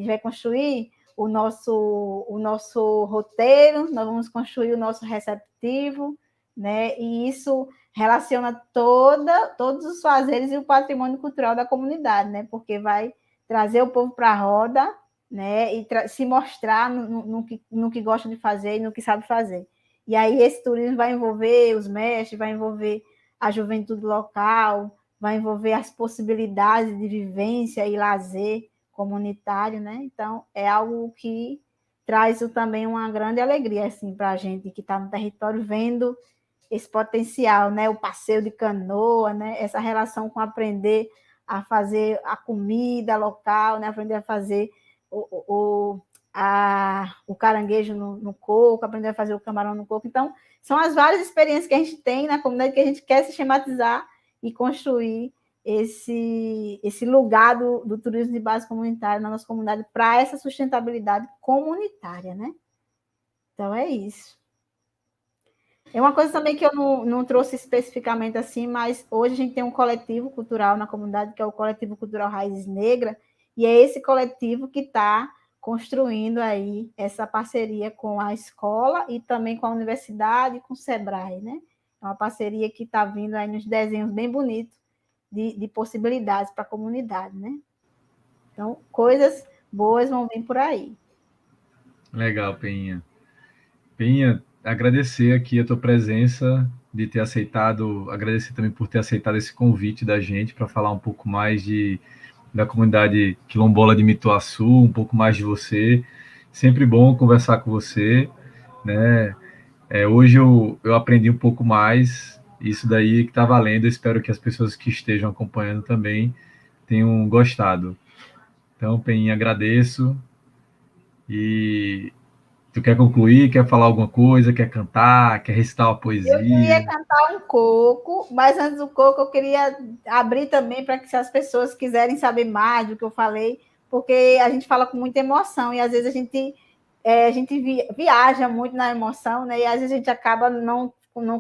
vai construir o nosso roteiro, nós vamos construir o nosso receptivo, né? E isso relaciona todos os fazeres e o patrimônio cultural da comunidade, né? Porque vai trazer o povo para a roda, né? E se mostrar no que gosta de fazer e no que sabe fazer. E aí esse turismo vai envolver os mestres, vai envolver a juventude local, vai envolver as possibilidades de vivência e lazer comunitário, né? Então, é algo que traz também uma grande alegria assim, para a gente que está no território vendo esse potencial, né? O passeio de canoa, né? Essa relação com aprender a fazer a comida local, né? Aprender a fazer o caranguejo no coco, aprender a fazer o camarão no coco. Então, são as várias experiências que a gente tem na comunidade que a gente quer sistematizar e construir esse lugar do turismo de base comunitária na nossa comunidade para essa sustentabilidade comunitária, né? Então, é isso. É uma coisa também que eu não trouxe especificamente assim, mas hoje a gente tem um coletivo cultural na comunidade, que é o Coletivo Cultural Raízes Negras, e é esse coletivo que está construindo aí essa parceria com a escola e também com a universidade e com o Sebrae, né? É uma parceria que está vindo aí nos desenhos bem bonitos de possibilidades para a comunidade, né? Então, coisas boas vão vir por aí. Legal, Penha. Penha, agradecer aqui a tua presença, de ter aceitado, agradecer também por ter aceitado esse convite da gente para falar um pouco mais da comunidade quilombola de Mituaçu, um pouco mais de você. Sempre bom conversar com você, né? Hoje eu aprendi um pouco mais, isso daí que está valendo. Eu espero que as pessoas que estejam acompanhando também tenham gostado. Então, Penha, agradeço e Tu quer concluir? Quer falar alguma coisa? Quer cantar? Quer recitar uma Eu queria poesia? cantar um coco, mas antes do coco eu queria abrir também para que se as pessoas quiserem saber mais do que eu falei, porque a gente fala com muita emoção e às vezes a gente viaja muito na emoção, né? E às vezes a gente acaba não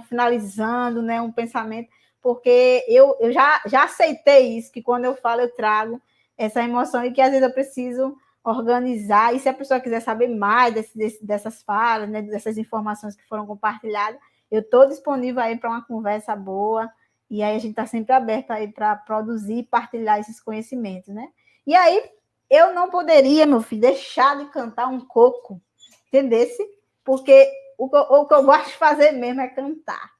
finalizando, né, um pensamento, porque eu já aceitei isso, que quando eu falo eu trago essa emoção e que às vezes eu preciso organizar, e se a pessoa quiser saber mais dessas falas, né, dessas informações que foram compartilhadas, eu estou disponível aí para uma conversa boa, e aí a gente está sempre aberto aí para produzir e partilhar esses conhecimentos, né? E aí eu não poderia, meu filho, deixar de cantar um coco, entendesse? Porque o que eu gosto de fazer mesmo é cantar.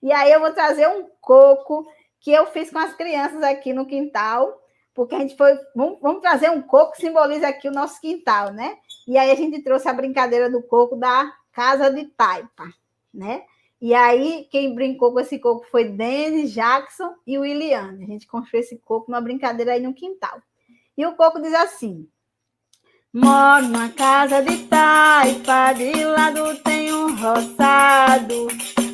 E aí eu vou trazer um coco que eu fiz com as crianças aqui no quintal, porque a gente foi. Vamos trazer um coco que simboliza aqui o nosso quintal, né? E aí a gente trouxe a brincadeira do coco da casa de taipa, né? E aí, quem brincou com esse coco foi Denis, Jackson e o Williane. A gente construiu esse coco numa brincadeira aí no quintal. E o coco diz assim: moro numa casa de taipa, de lado tem um roçado.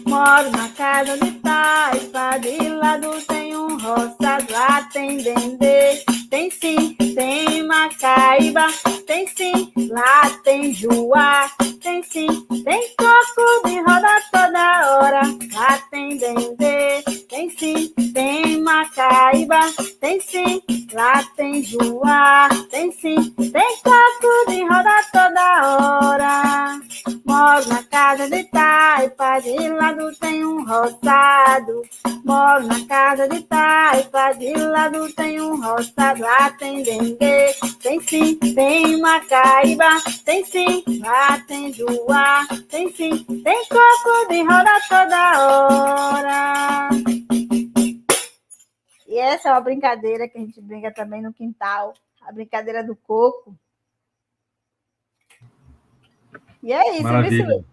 Moro na casa de taipa, de lado tem um roçado. Lá tem dendê, tem sim, tem macaíba, tem sim, lá tem juá, tem sim, tem coco de roda toda hora. Lá tem dendê, tem sim, tem macaíba, tem sim, lá tem juá, tem sim, tem coco de roda toda hora. Moro na casa de taipa, de lado tem um roçado. Moro na casa de taipa, de lado tem um roçado. Lá tem dengue, tem sim, tem macaíba, tem sim, lá tem juá, tem sim, tem coco de roda toda hora. E essa é uma brincadeira que a gente brinca também no quintal, a brincadeira do coco. E é isso, Maravilha. viu?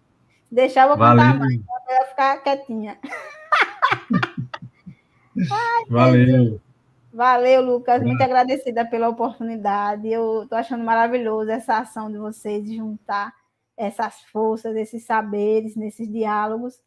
Deixar eu vou cantar mais, Valeu. então eu vou ficar quietinha. Jesus. Valeu. Valeu, Lucas. Muito agradecida pela oportunidade. Eu estou achando maravilhoso essa ação de vocês de juntar essas forças, esses saberes, nesses diálogos,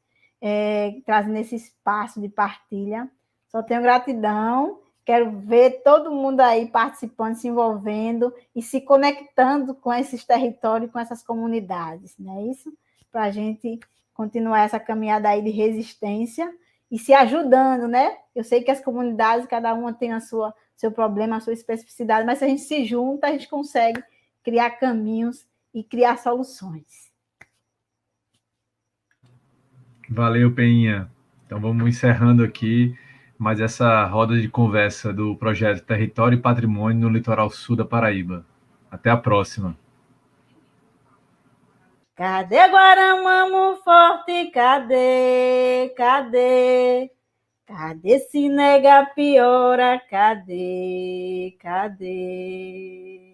trazendo esse espaço de partilha. Só tenho gratidão. Quero ver todo mundo aí participando, se envolvendo e se conectando com esses territórios, com essas comunidades, não é isso? Para a gente continuar essa caminhada aí de resistência e se ajudando, né? Eu sei que as comunidades, cada uma tem seu problema, a sua especificidade, mas se a gente se junta, a gente consegue criar caminhos e criar soluções. Valeu, Peninha. Então vamos encerrando aqui mais essa roda de conversa do projeto Território e Patrimônio no Litoral Sul da Paraíba. Até a próxima. Cadê Guaramamo forte? Cadê? Cadê? Cadê se nega piora? Cadê? Cadê?